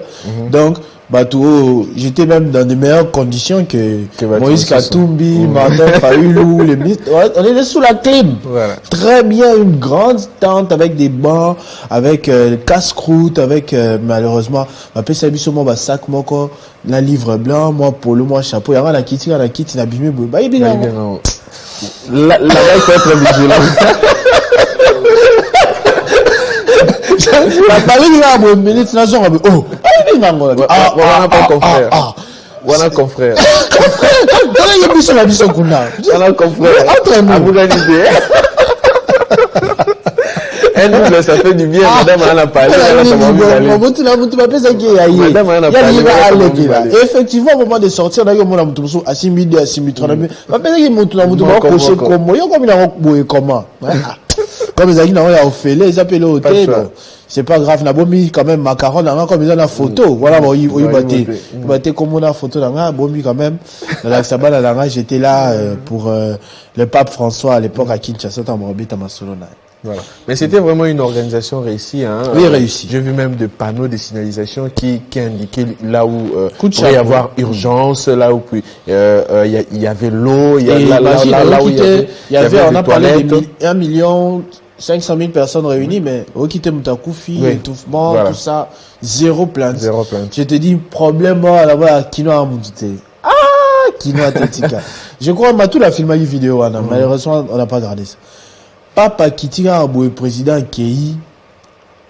Donc, j'étais même dans de meilleures conditions que Moïse Katumbi, Martin Fayoulou, les ministres. On était sous la clim. Voilà. Très bien, une grande tente avec des bancs, avec casse-croûte, avec malheureusement, ma PSABISO, moi, sac, moko, la livre blanc, moi, polo, moi, chapeau, y'a la kiti, n'a bimé, bah, il bien. Là, il faut être vigilant. La Paris, il y a un minute, là, genre, oh, Voilà, confrère. Il y a plus sur la mission qu'on a. Voilà, confrère. À vous l'idée. Elle, ça fait du bien. Madame, elle a parlé. Effectivement, au moment de sortir, on a eu un moment où à 6 000, à 6 000, 3 000. Comment? Comme ils ont Ophélie, ils appellent au hôtel. C'est pas grave, n'a bomi quand même macaron, comme ils ont la photo. Voilà, il battait comme on a photo, bomi quand même. Dans la Sabana, j'étais là pour le pape François à l'époque à Kinshasa, à Masolona. Voilà. Mais c'était vraiment une organisation réussie, hein. Oui, réussie. J'ai vu même des panneaux de signalisation qui indiquaient là où pourrait y avoir urgence, là où il y avait l'eau, il y a là où il y avait on a parlé de 1 500 000 personnes réunies, mais Okite Mutakoufi, étouffement, tout ça, zéro plainte. Je te dis, problème, là-bas, Kinoa Moutoute. Kinoa Tetika. Je crois, on m'a tout la filmé une vidéo, malheureusement, on n'a pas gardé ça. papa kitika boye président kei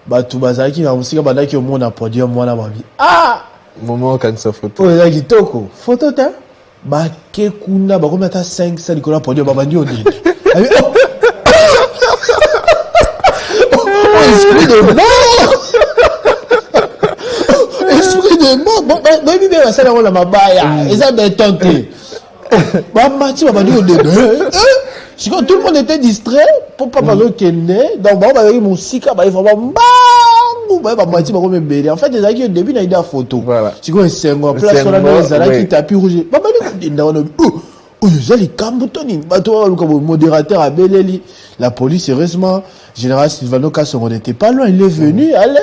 bato bazalaki na musika bandaki omona podium mwana babi moment kanisa photo oyo eza kitoko photo te bake kuna bakomi ata 500 likolo ya podium babandi onene esprit de mort esprit de mort boyebi mpe basala yango na mabaya eza beton te bamati babandi onene sikoyo tout le monde était distrait po papa azokende donc bango bazalaki mosika baye vraiment mbangu baye bamati bakomi ebele en fait ezalaki au début na ide ya photo sikoyo esengo place wana na ezalaki tapis rouge babandi kodenda wana oyo eza likambo to nini bato baluka modérateur abeleli la police heureusement général Silvano Kasongo n'était pas loin il est venu allez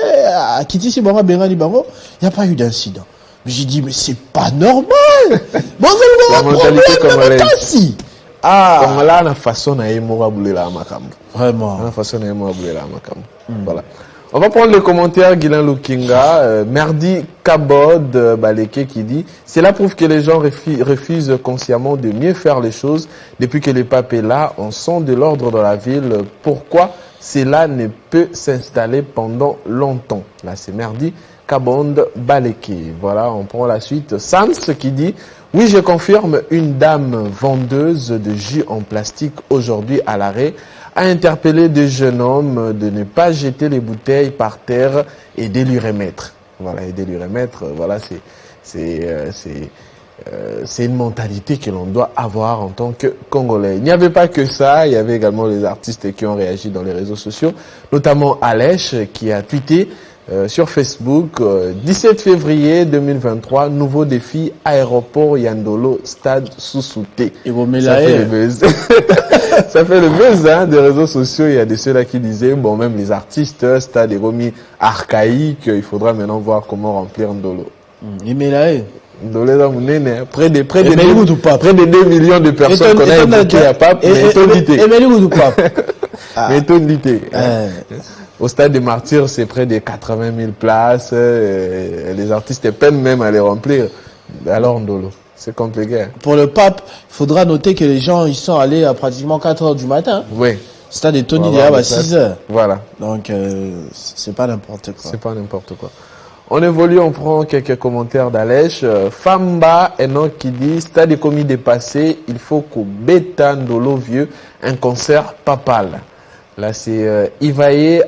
akitisi bango abengani bango il n'y a pas eu d'incident mais j'ai dit mais c'est pas normal bon la mentalité congolaise comme là na façon na yemora bulela makambo vraiment na façon na yemora bulela makambo voilà. On va prendre le commentaire Guilain Lukinga, Merdi Kabod Baleke qui dit « Cela prouve que les gens refusent consciemment de mieux faire les choses. Depuis que le pape est là, on sent de l'ordre dans la ville. Pourquoi cela ne peut s'installer pendant longtemps ?» Là, c'est Merdi Kabod Baleke. Voilà, on prend la suite. Sans qui dit « Oui, je confirme, une dame vendeuse de jus en plastique aujourd'hui à l'arrêt a interpellé des jeunes hommes de ne pas jeter les bouteilles par terre et de lui remettre. » Voilà, et de lui remettre, voilà, c'est une mentalité que l'on doit avoir en tant que Congolais. Il n'y avait pas que ça, il y avait également les artistes qui ont réagi dans les réseaux sociaux, notamment Alèche qui a tweeté sur Facebook, 17 février 2023, nouveau défi, aéroport Yandolo, stade Soussouté. Ça fait le buzz. Ça fait le buzz hein, des réseaux sociaux. Il y a de ceux-là qui disaient, bon, même les artistes, stade est remis archaïque, il faudra maintenant voir comment remplir Ndolo. Ndolo est monnaie, près de 2 millions de personnes qu'on a évoquées à Pape, mais tonalité. Au stade des Martyrs, c'est près de 80 000 places. Les artistes peinent même à les remplir. Alors, Ndolo, c'est compliqué. Pour le pape, il faudra noter que les gens ils sont allés à pratiquement 4 heures du matin. Oui. Stade de Tony déjà à 6 heures. Voilà. Donc, c'est pas n'importe quoi. C'est pas n'importe quoi. On évolue, on prend quelques commentaires d'Alèche. Famba Enoch qui dit, stade est commis dépassé, il faut qu'au Beta Ndolo vieux, un concert papal. Là, c'est Ivaye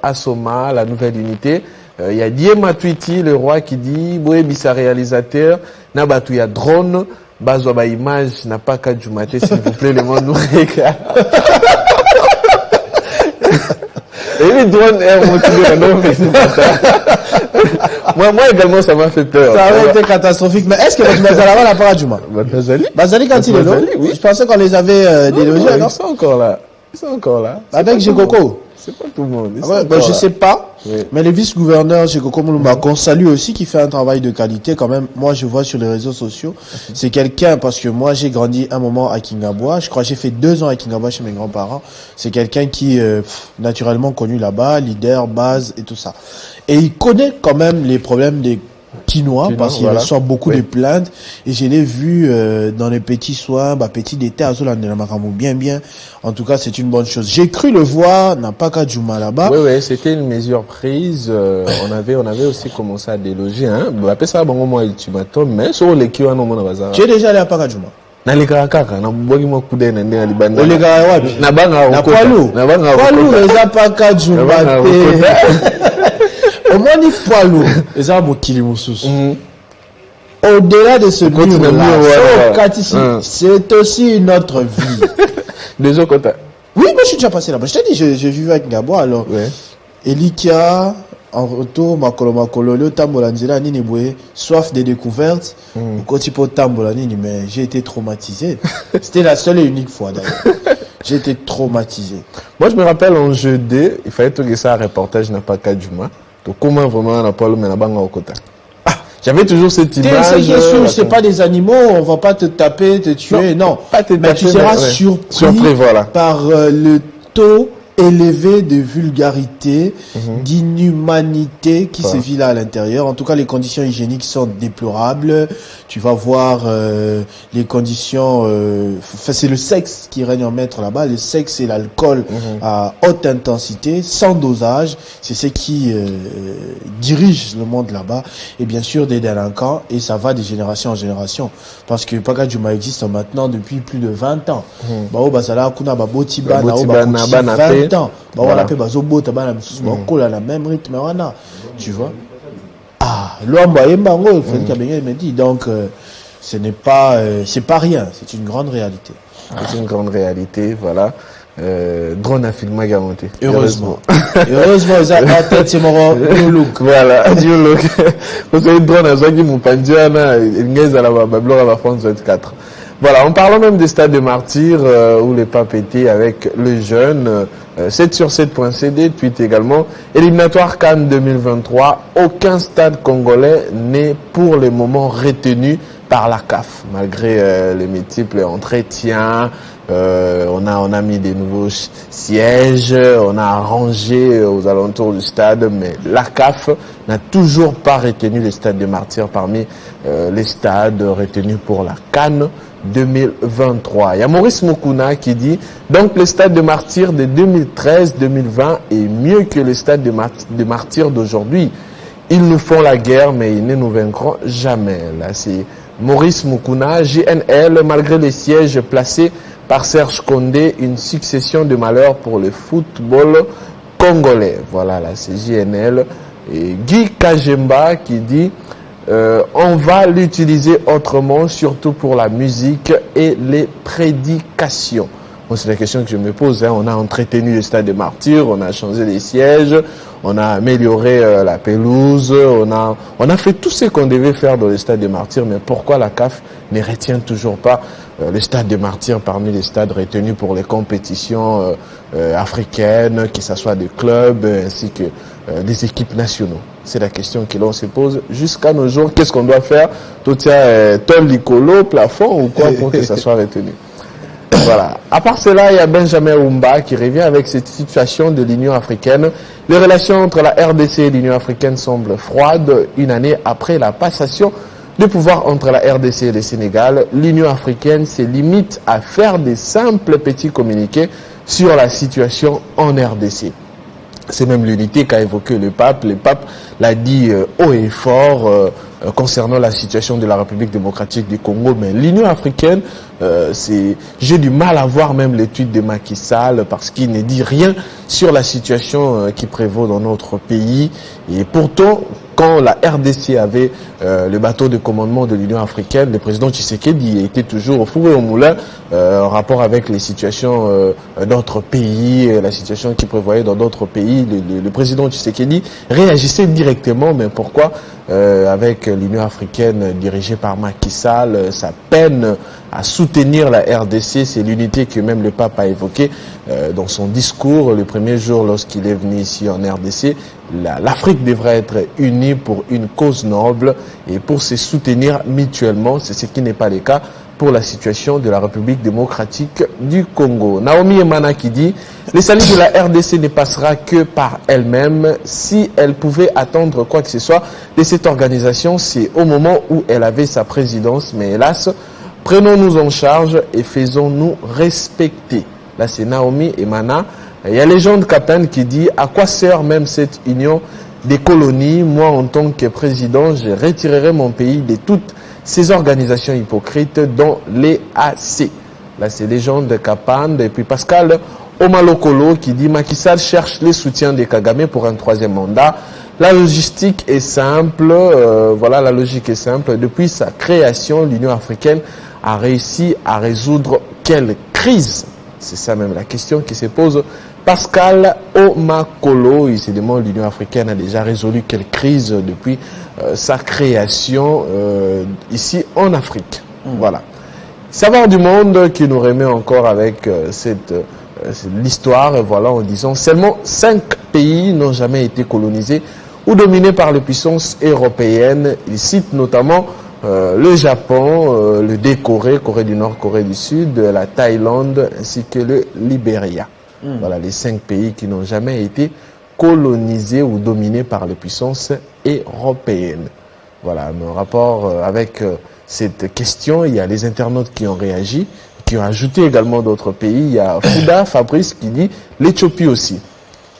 Asoma, la nouvelle unité. Il y a Diema Twiti, le roi, qui dit, Boé Bissa réalisateur, Nabatu ya drone, Bazwa ba image, n'a pas qu'à Jumate, s'il vous plaît, le monde nous regarde. Et les drones air motivés, non, mais c'est pas ça. Moi également, ça m'a fait peur. Ça avait été catastrophique. Mais est-ce que les Bazalawa n'a pas Juma? Bazali quand il est là? Oui. Je pensais qu'on les avait délogés, non? Ils sont encore là. Ils sont encore là. Avec Jekoko? C'est pas tout le monde. Je sais pas. Oui. Mais le vice-gouverneur Jekoko Mulumba, qu'on salue aussi, qui fait un travail de qualité quand même. Moi, je vois sur les réseaux sociaux. C'est quelqu'un, parce que moi, j'ai grandi un moment à Kingabwa. Je crois que j'ai fait 2 ans à Kingabwa chez mes grands-parents. C'est quelqu'un qui, naturellement connu là-bas, leader, base et tout ça. Et il connaît quand même les problèmes des Quinois, parce qu'il reçoit beaucoup de plaintes, et je l'ai vu dans les petits soins, petit d'été à Zola de la Maramou, bien. En tout cas, c'est une bonne chose. J'ai cru le voir, n'a pas qu'à Djouma là-bas. Oui, c'était une mesure prise. On avait aussi commencé à déloger, hein. Ça, mais sur les qui tu es déjà allé à Pakadjouma? Nalika kaka na mbogi mo kudena ndi alibanda oleka wapi na banga na Poilou eza Pakadjouma au moins ni Poilou eza mokili mususu. Au-delà de ce c'est aussi une autre vie. Des autres côtés. Oui, moi je suis déjà passé là-bas. Je t'ai dit, je vivais avec Gabo alors. Ouais. Elikia, en retour, Makolo, le Tambola Nzela, Nini Boué, soif des découvertes. Kotipo Tambola Nini, mais j'ai été traumatisé. C'était la seule et unique fois d'ailleurs. J'ai été traumatisé. Moi je me rappelle en jeu D, il fallait que ça un reportage n'a pas qu'à Juma. Donc comment vraiment on n'a pas le menabanga au quota. J'avais toujours cette image. C'est pas des animaux, on va pas te taper, te tuer, non. Pas te mais taper, tu seras surpris voilà. par le taux élevé de vulgarité, d'inhumanité qui se vit là à l'intérieur. En tout cas, les conditions hygiéniques sont déplorables. Tu vas voir les conditions... c'est le sexe qui règne en maître là-bas. Le sexe et l'alcool à haute intensité, sans dosage. C'est ce qui dirige le monde là-bas. Et bien sûr, des délinquants. Et ça va de génération en génération. Parce que Paga Djouma existe maintenant depuis plus de 20 ans. Basala kuna baboti bana o bakoti 20 ans. Voilà pe bazobota bana misusu bakola la même rythme wana. Tu vois? Ah, l'homme embango Frédéric Kabengele me dit donc ce n'est pas c'est pas rien, c'est une grande réalité. C'est une grande réalité, voilà. Drone à filmer garanti. Heureusement. Heureusement, la tête c'est mon new look. Voilà, new look. Vous savez, drone à Zaki Moupandiana, il à la Bablora la France 24. Voilà, en parlant même des stades de martyrs où les papes étaient avec les jeunes, 7 sur 7.cd, tweet également, éliminatoire Cannes 2023, aucun stade congolais n'est pour le moment retenu par la CAF, malgré les multiples entretiens. On a mis des nouveaux sièges, on a arrangé aux alentours du stade, mais la CAF n'a toujours pas retenu les stades de martyrs parmi les stades retenus pour la Cannes 2023. Il y a Maurice Mukuna qui dit donc le stade de martyrs de 2013-2020 est mieux que le stade de martyrs d'aujourd'hui. Ils nous font la guerre, mais ils ne nous vaincront jamais. Là, c'est Maurice Mukuna, JNL, malgré les sièges placés par Serge Condé, une succession de malheurs pour le football congolais. Voilà, là, c'est JNL. Et Guy Kajemba qui dit on va l'utiliser autrement, surtout pour la musique et les prédications. Bon, c'est la question que je me pose. On a entretenu le stade des martyrs, on a changé les sièges, on a amélioré la pelouse, on a fait tout ce qu'on devait faire dans le stade des martyrs, mais pourquoi la CAF ne retient toujours pas le stade des martyrs parmi les stades retenus pour les compétitions africaines, que ce soit des clubs ainsi que des équipes nationaux? C'est la question que l'on se pose jusqu'à nos jours. Qu'est-ce qu'on doit faire? Tout tol licolo, plafond ou quoi pour que ça soit retenu? Voilà. À part cela, il y a Benjamin Oumba qui revient avec cette situation de l'Union africaine. Les relations entre la RDC et l'Union africaine semblent froides une année après la passation de pouvoir entre la RDC et le Sénégal. L'Union africaine se limite à faire des simples petits communiqués sur la situation en RDC. C'est même l'unité qu'a évoqué le pape. Le pape l'a dit haut et fort concernant la situation de la République démocratique du Congo. Mais l'Union africaine, j'ai du mal à voir même l'étude de Macky Sall parce qu'il ne dit rien sur la situation qui prévaut dans notre pays. Et pourtant, quand la RDC avait le bateau de commandement de l'Union africaine, le président Tshisekedi était toujours au four et au moulin en rapport avec les situations d'autres pays, la situation qui prévoyait dans d'autres pays. Le président Tshisekedi réagissait directement, mais pourquoi avec l'Union africaine dirigée par Macky Sall, sa peine à soutenir la RDC, c'est l'unité que même le pape a évoquée dans son discours le premier jour lorsqu'il est venu ici en RDC. L'Afrique devrait être unie pour une cause noble et pour se soutenir mutuellement. C'est ce qui n'est pas le cas pour la situation de la République démocratique du Congo. Naomi Emana qui dit « Le salut de la RDC ne passera que par elle-même. Si elle pouvait attendre quoi que ce soit de cette organisation, c'est au moment où elle avait sa présidence. Mais hélas, prenons-nous en charge et faisons-nous respecter. » Là, c'est Naomi Emana. Il y a Légende Captain qui dit « À quoi sert même cette union des colonies? Moi, en tant que président, je retirerai mon pays de toutes ces organisations hypocrites dont l'EAC. » Là, c'est Légende Captain. Et puis Pascal Omalokolo qui dit « Macky Sall cherche les soutiens de Kagame pour un troisième mandat. La logistique est simple. Voilà, la logique est simple. Depuis sa création, l'Union africaine a réussi à résoudre quelle crise? C'est ça même la question qui se pose. Pascal Omakolo, il se demande l'Union africaine a déjà résolu quelle crise depuis sa création ici en Afrique. Voilà. Savoir du monde qui nous remet encore avec l'histoire, voilà, en disant seulement 5 pays n'ont jamais été colonisés ou dominés par les puissances européennes. Il cite notamment le Japon, Corée du Nord, Corée du Sud, la Thaïlande ainsi que le Libéria. Voilà, les 5 pays qui n'ont jamais été colonisés ou dominés par les puissances européennes. Voilà, un rapport avec cette question, il y a les internautes qui ont réagi, qui ont ajouté également d'autres pays. Il y a Fouda Fabrice qui dit l'Éthiopie aussi.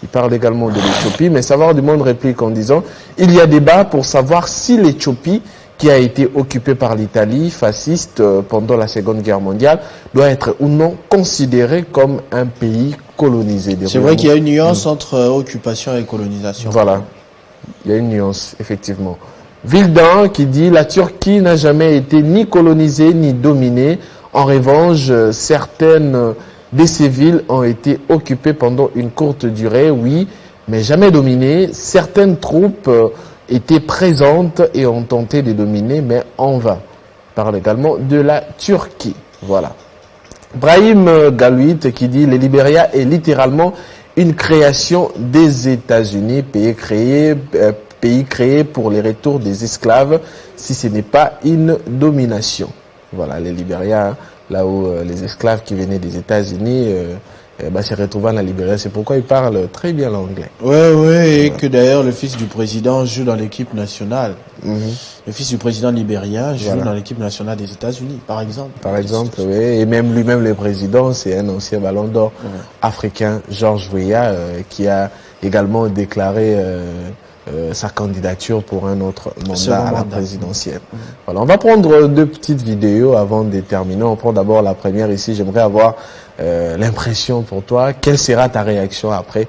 Il parle également de l'Éthiopie, mais Savoir du Monde réplique en disant il y a débat pour savoir si l'Éthiopie, qui a été occupée par l'Italie fasciste pendant la Seconde Guerre mondiale, doit être ou non considérée comme un pays colonisé. C'est vrai qu'il y a une nuance entre occupation et colonisation. Voilà, il y a une nuance, effectivement. Vildan qui dit la Turquie n'a jamais été ni colonisée ni dominée. En revanche, certaines de ces villes ont été occupées pendant une courte durée, oui, mais jamais dominées. Certaines troupes étaient présentes et ont tenté de dominer, mais en vain. Il parle également de la Turquie. Voilà. Brahim Galouit qui dit le Libéria est littéralement une création des États-Unis, pays créé pour les retours des esclaves, si ce n'est pas une domination. Voilà, le Libéria, là où les esclaves qui venaient des États-Unis se retrouvaient en Libéria. C'est pourquoi ils parlent très bien l'anglais. Et que d'ailleurs le fils du président joue dans l'équipe nationale. Le fils du président libérien joue dans l'équipe nationale des États-Unis, par exemple. Par exemple, oui. Et même lui-même, le président, c'est un ancien ballon d'or africain, Georges Weah, qui a également déclaré sa candidature pour un autre mandat à la présidentielle. Voilà, on va prendre 2 petites vidéos avant de terminer. On prend d'abord la première ici. J'aimerais avoir l'impression pour toi. Quelle sera ta réaction après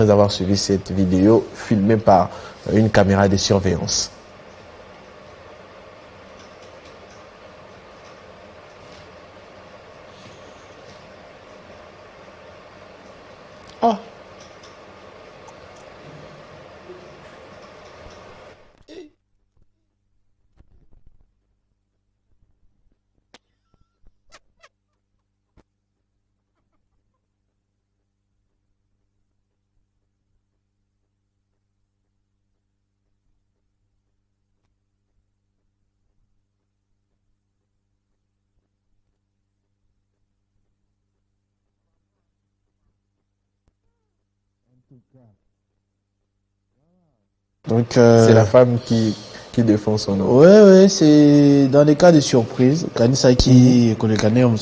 avoir suivi cette vidéo filmée par une caméra de surveillance? Ah. Donc c'est la femme qui défend son homme. Ouais, c'est dans les cas de surprise. Kanisa qui connaît donc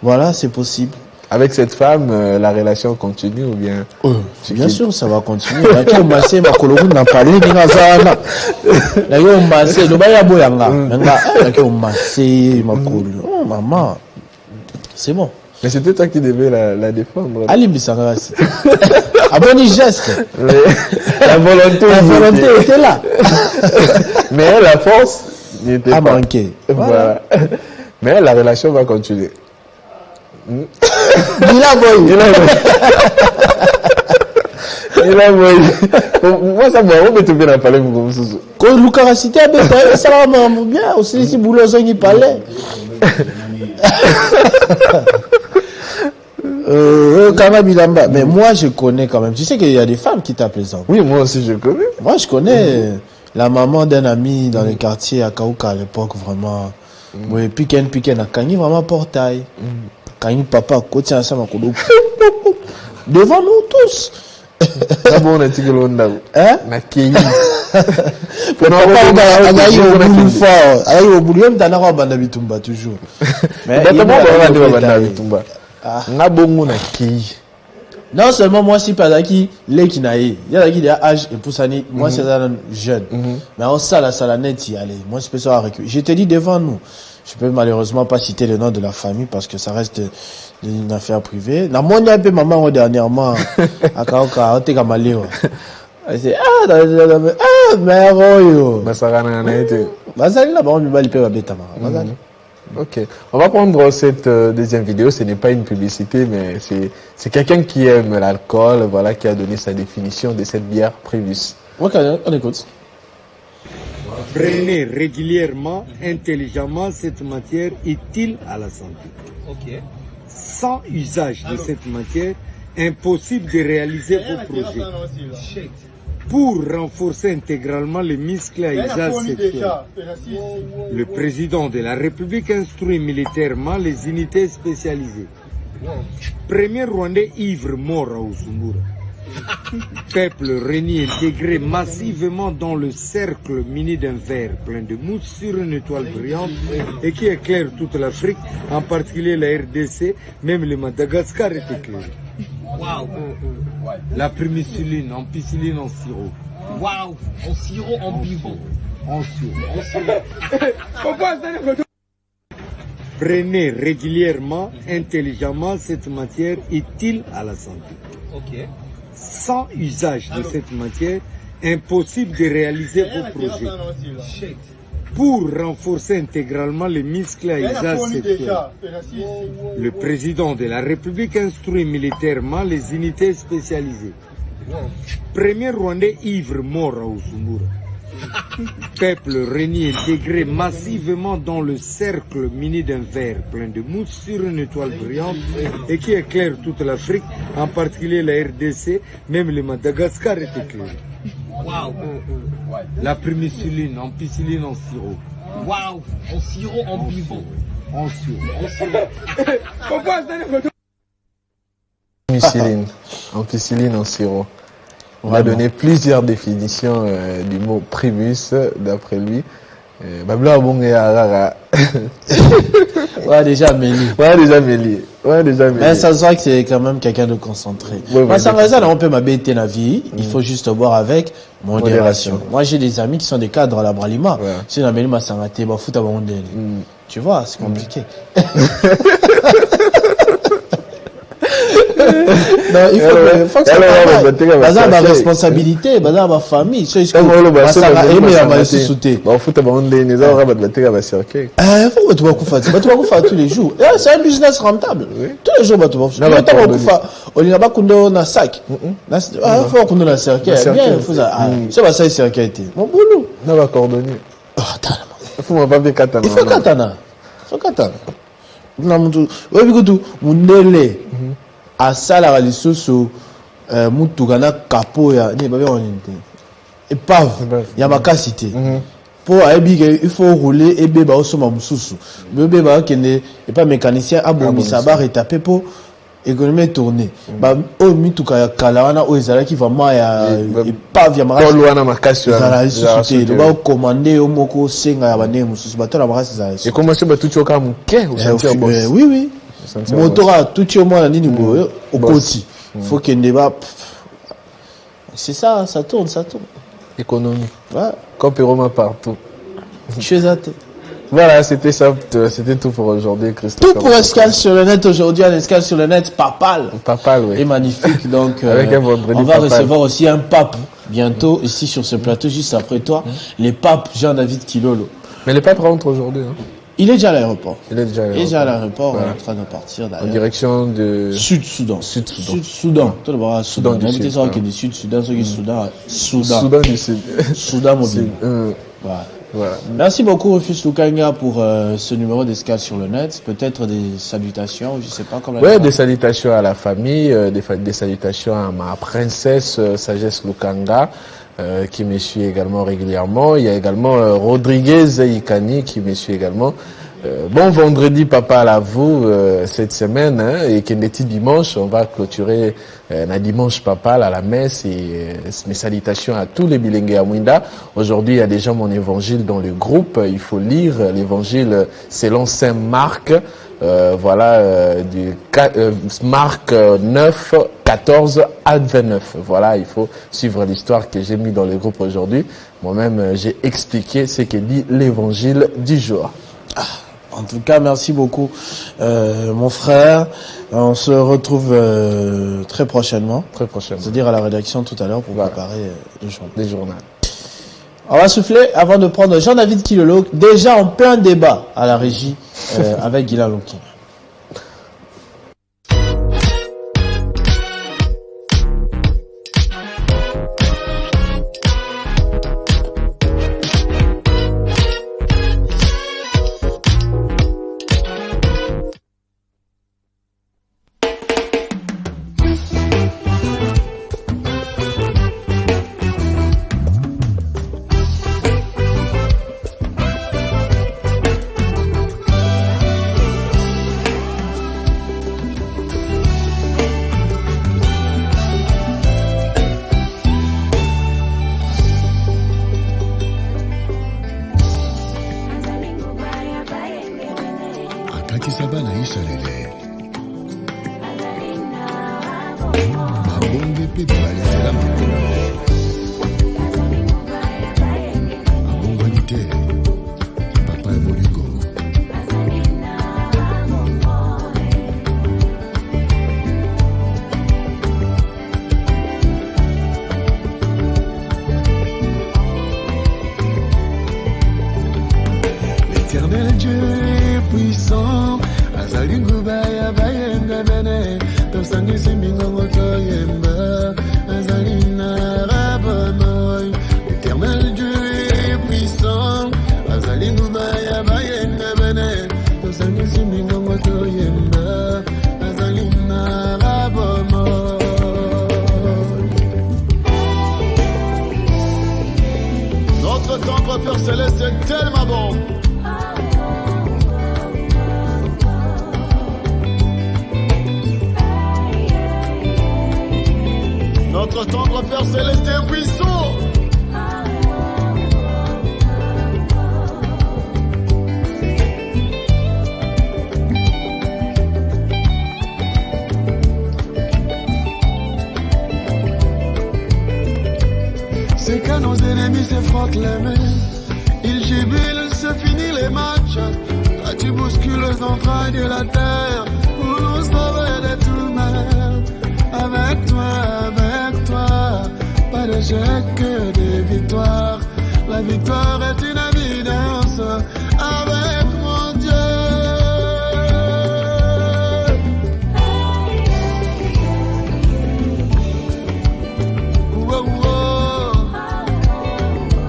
voilà, c'est possible. Avec cette femme, la relation continue ou bien bien sûr, ça va continuer. Là, on massé ma colonie n'a pas les ningazana. Là, on massé le baya boyanga. Là, on massé ma colonie. Oh maman, c'est bon. Mais c'était toi qui devais la défendre. Ali Bissangas. À bon geste. La volonté était là. Mais la force n'était pas manqué. Voilà. Mais la relation va continuer. Il a boy. Moi, ça m'a remis tout bien à parler comme ça. Quand Lucas cité, ça va bien. Aussi, si boulot, ça y parlait. Mais moi je connais quand même. Tu sais qu'il y a des femmes qui tapent les hommes. Oui, moi aussi je connais. Moi je connais la maman d'un ami dans le quartier à Kaouka à l'époque, vraiment. Oui, piquen à Kani, vraiment portail. Kani papa, côté ensemble, devant nous tous. D'abord on a dit que l'on a. Hein? Na Kéi. Pour papa, on a eu au bout fort. Aïe au bout, on a eu au banda bitumba toujours. Mais il y a au banda bitumba. Non seulement moi si pas qui les qui naïe il y a qui des âge et pour ça moi c'est un jeune mais en salle net y aller moi je peux ça récupérer. Je te dis devant nous, je peux malheureusement pas citer le nom de la famille parce que ça reste une affaire privée. La monnaie un peu maman dernièrement à Kaoka on Maléo c'est mère yo basarana na été basali là on va liper beta basali. Ok, on va prendre cette deuxième vidéo. Ce n'est pas une publicité, mais c'est quelqu'un qui aime l'alcool, voilà, qui a donné sa définition de cette bière Prévus. Ok, on écoute. Prenez régulièrement, intelligemment cette matière utile à la santé. Okay. Sans usage de cette matière, impossible de réaliser vos projets. Pour renforcer intégralement les muscles à usage sexuel, le président de la République instruit militairement les unités spécialisées Premier Rwandais ivre mort à Usumbura. Peuple réuni intégré massivement dans le cercle muni d'un verre plein de mousse sur une étoile brillante et qui éclaire toute l'Afrique, en particulier la RDC, même le Madagascar est éclairé. Waouh. La pénicilline, en piscine, en sirop. Waouh. En sirop, en bivon. En sirop. Prenez régulièrement, intelligemment cette matière utile à la santé. Ok. Sans usage de cette matière, impossible de réaliser vos projets. Pour renforcer intégralement les muscles à usage sexuel, le président de la République instruit militairement les unités spécialisées. Premier Rwandais ivre mort à Usumbura. Peuple réuni intégré massivement dans le cercle muni d'un verre plein de mousse sur une étoile brillante et qui éclaire toute l'Afrique, en particulier la RDC, même le Madagascar est éclairé. Waouh. La pénicilline, en piscine, en sirop. Waouh. En sirop, en bivon. En sirop. Ampicilline. Ampicilline en sirop. On va donner plusieurs définitions du mot primus, d'après lui. Babla Bonge Arara. Ouais, déjà Mélie. Ouais, déjà Mélie. Mais ça se voit que c'est quand même quelqu'un de concentré. Moi, ça va, on peut m'habiter la vie. Il faut juste boire avec modération. Moi, j'ai des amis qui sont des cadres à la Bralima. Si on a Mélie, ça m'a été, fout à tu vois, c'est compliqué. Non, il faut que ça travaille. Bazar ma responsabilité, bazar ma famille. Ça va aimer à ma sous-souté. Bon, faut t'avoir une des heures à battre la circuit. Faut que tu vas faire tous les jours. C'est un business rentable. Tous les jours, tu vas faire. On n'a pas qu'on a sac. Faut qu'on a la circuit. Bien, faut ça. C'est pas ça, le circuit. Mon boulot. On va coordonner. Faut m'en pas katana. Il faut katana. Faut katana. Non, mon nélé. Asala lisusu mutukana kapo ya ne babe oninte epave ya makasité pour aibi il faut rouler et beba osoma mususu bebe ba kende et pas mécanicien abomisa ba retaper pour économie tourner ba o mituka ya kalawana o ezala ki vraiment ya epave ya makasi tolwana makasi ya lisusu te ba commander o moko senga ya bane mususu ba tola makasi za et comment c'est ba tout choka muke ou sentir boss oui motora tout au moins nini boyo au côté faut qu'il ne va c'est ça tourne économie ouais comme Roma partout chez Athé. Voilà, c'était ça, c'était tout pour aujourd'hui, Christophe. Tout pour Escale sur le net aujourd'hui, un Escale sur le net papal. Papal, oui. Et magnifique, donc avec un vendredi on va papal. recevoir aussi un pape bientôt ici sur ce plateau, juste après toi, les papes Jean-David Kilolo. Mais le pape rentre aujourd'hui. Hein. Il est déjà à l'aéroport. Il est déjà à l'aéroport. Ouais. En train de partir d'ailleurs. En direction de Sud-Soudan. Soudan du Sud. Soudan du Sud. Soudan du Sud. Soudan mobile. Voilà. Merci beaucoup Rufus Lukanga pour ce numéro d'Escale sur le net. Peut-être des salutations, je sais pas comment. Ouais, des salutations à la famille, des salutations à ma princesse Sagesse Lukanga. Qui me suit également régulièrement. Il y a également Rodriguez Ikani qui me suit également. Bon vendredi papa à vous cette semaine et qui est dimanche. On va clôturer la dimanche papa à la messe et mes salutations à tous les bilingues à Mwinda. Aujourd'hui il y a déjà mon évangile dans le groupe. Il faut lire l'évangile selon Saint Marc. Du Marc 9, 14 à 29. Voilà, il faut suivre l'histoire que j'ai mis dans le groupe aujourd'hui. Moi-même, j'ai expliqué ce que dit l'évangile du jour. En tout cas, merci beaucoup, mon frère. On se retrouve très prochainement. C'est-à-dire à la rédaction tout à l'heure pour préparer le journal. On va souffler avant de prendre Jean-David Kilolo, déjà en plein débat à la régie avec Guilain Lonkin. Abongi pe balezela makolo. Abongoni te. Papa Evoligo. L'éternel Dieu est puissant. Azalingu baya bayenga bene. Tosangi simbingo moto yemba. Azalina rabonoy. L'éternel Dieu est puissant. Azalingu baya bayenga bene. Tosangi simbingo moto yemba. Azalina rabonoy. Notre tendre Père Céleste est tellement bon. Notre tendre Père Céleste est puissant. C'est quand nos ennemis se frottent les mains, ils jubilent, se finit les matchs. Toi tu bouscules les entrailles de la terre pour nous sauver de tout mal. Avec toi, pas d'échec que des victoires. La victoire est une évidence avec mon Dieu. Wow, wow.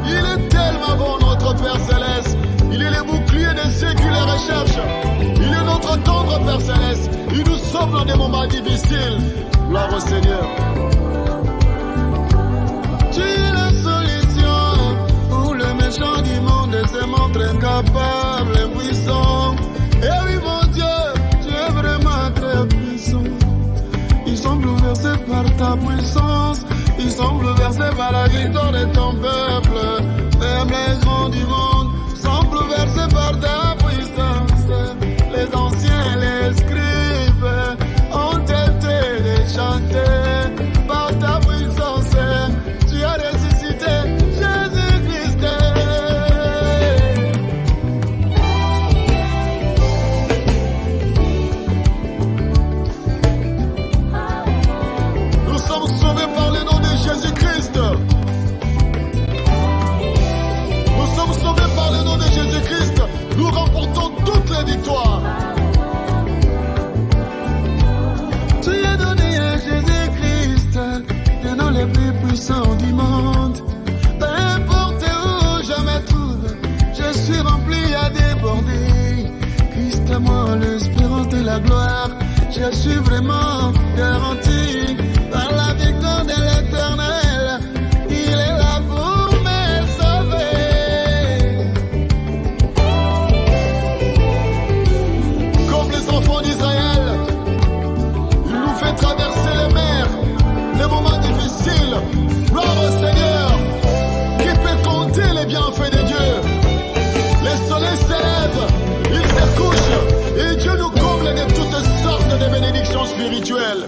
Il est tellement bon notre Père Céleste. Il est le bouclier de ceux qui le recherchent. Il est notre tendre Père Céleste. Il nous sauve dans des moments difficiles. Gloire au Seigneur. Tu es la solution où le méchant du monde se montre incapable, impuissant. Et oui mon Dieu, tu es vraiment très puissant. Il semble versé par ta puissance. Il semble versé par la victoire de ton peuple. Même les grands du monde semblent versés par ta puissance. Les anciens, les scribes ont été déchantés par ta puissance. Tu as ressuscité Jésus-Christ. Nous sommes sauvés par le nom de Jésus-Christ. Nous sommes sauvés par le nom de Jésus-Christ. Nous remportons toutes les victoires. Tu as donné à Jésus-Christ le nom le plus puissant du monde. Peu importe où je me trouve, je suis rempli à déborder. Christ à moi l'espérance de la gloire. Je suis vraiment garanti par la victoire de l'Éternel. Il est là pour me sauver. Comme les enfants d'Israël, il nous fait traverser les mers, les moments difficiles. Gloire au Seigneur, qui peut compter les bienfaits de Dieu. Les soleils s'élèvent, ils se couchent, et Dieu nous comble de toutes sortes de bénédictions spirituelles.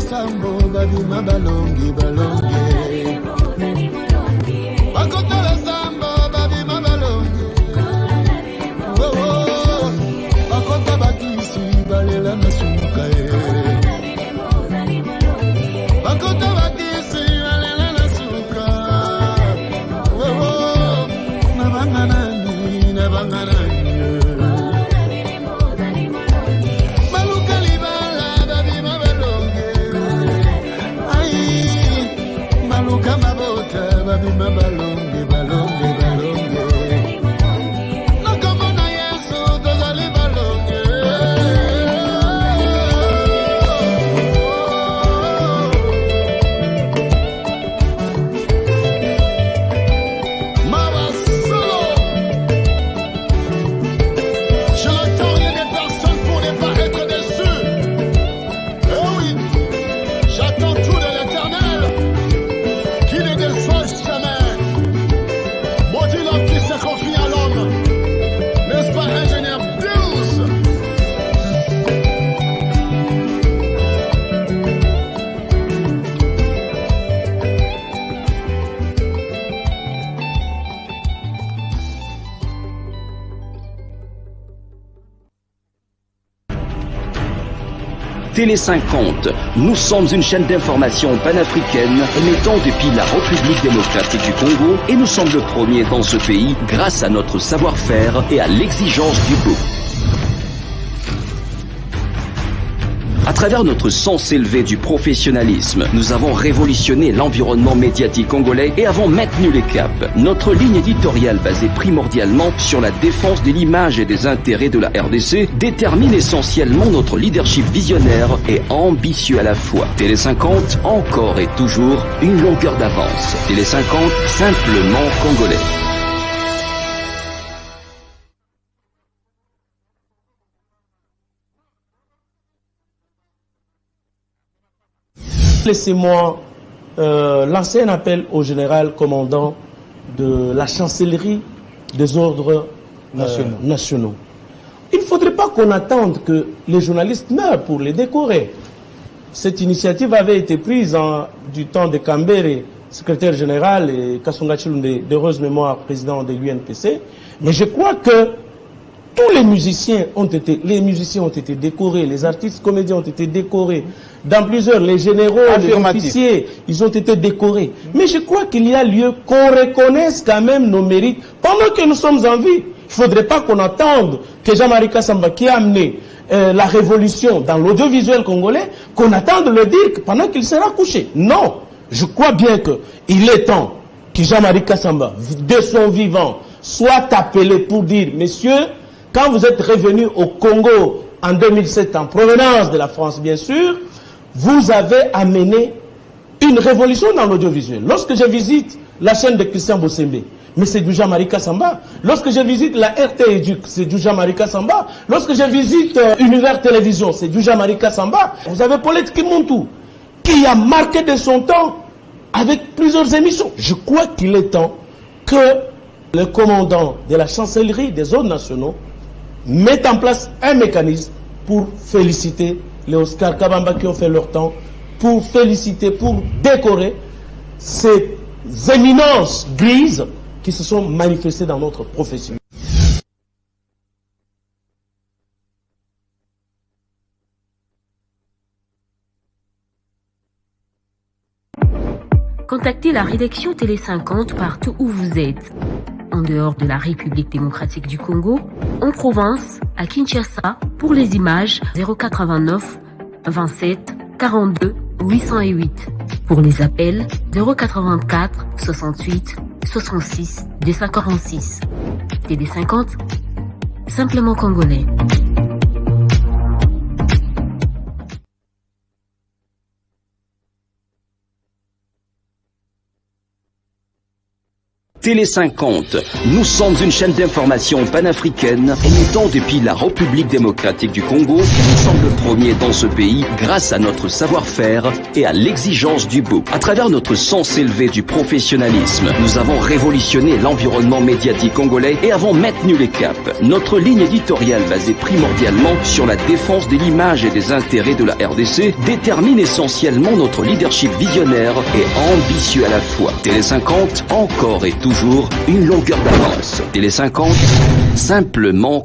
Sambo babima balongi balongi bakota la sambo babima balongi oh oh bakota bakisi balela nasuka bakota bakisi balela nasuka oh oh nabangana babima balongi balongi balongi nakomona Yesu tozali balongi Télé 50, nous sommes une chaîne d'information panafricaine émettant depuis la République démocratique du Congo et nous sommes le premier dans ce pays grâce à notre savoir-faire et à l'exigence du beau. À travers notre sens élevé du professionnalisme, nous avons révolutionné l'environnement médiatique congolais et avons maintenu les caps. Notre ligne éditoriale basée primordialement sur la défense de l'image et des intérêts de la RDC détermine essentiellement notre leadership visionnaire et ambitieux à la fois. Télé 50, encore et toujours, une longueur d'avance. Télé 50, simplement congolais. Laissez-moi lancer un appel au général commandant de la chancellerie des ordres nationaux. Il ne faudrait pas qu'on attende que les journalistes meurent pour les décorer. Cette initiative avait été prise du temps de Kambere, secrétaire général, et Kasonga Chilunde, d'heureuse mémoire, président de l'UNPC. Mais je crois que tous les musiciens ont été décorés, les artistes comédiens ont été décorés. Dans plusieurs, les généraux, les officiers, ils ont été décorés. Mais je crois qu'il y a lieu qu'on reconnaisse quand même nos mérites pendant que nous sommes en vie. Il ne faudrait pas qu'on attende que Jean-Marie Kassamba, qui a amené la révolution dans l'audiovisuel congolais, qu'on attende le dire pendant qu'il sera couché. Non, je crois bien qu'il est temps que Jean-Marie Kassamba, de son vivant, soit appelé pour dire, messieurs, quand vous êtes revenus au Congo en 2007, en provenance de la France bien sûr, vous avez amené une révolution dans l'audiovisuel. Lorsque je visite la chaîne de Christian Bossembe, mais c'est du Jean-Marie Kassamba. Lorsque je visite la RT-Éduc, c'est du Jean-Marie Kassamba. Lorsque je visite Univers Télévision, c'est du Jean-Marie Kassamba. Vous avez Paulette Kimuntu, qui a marqué de son temps avec plusieurs émissions. Je crois qu'il est temps que le commandant de la chancellerie des ordres nationaux mettent en place un mécanisme pour féliciter les Oscar Kabamba qui ont fait leur temps, pour féliciter, pour décorer ces éminences grises qui se sont manifestées dans notre profession. Contactez la rédaction Télé 50 partout où vous êtes. En dehors de la République démocratique du Congo, en province, à Kinshasa, pour les images 089 27 42 808. Pour les appels 084 68 66 246. TD 50, simplement congolais. Télé 50, nous sommes une chaîne d'information panafricaine émettant depuis la République démocratique du Congo. Nous sommes le premier dans ce pays grâce à notre savoir-faire et à l'exigence du beau. À travers notre sens élevé du professionnalisme, nous avons révolutionné l'environnement médiatique congolais et avons maintenu les caps. Notre ligne éditoriale basée primordialement sur la défense de l'image et des intérêts de la RDC détermine essentiellement notre leadership visionnaire et ambitieux à la fois. Télé 50, encore et toujours une longueur d'avance. Télé 50, simplement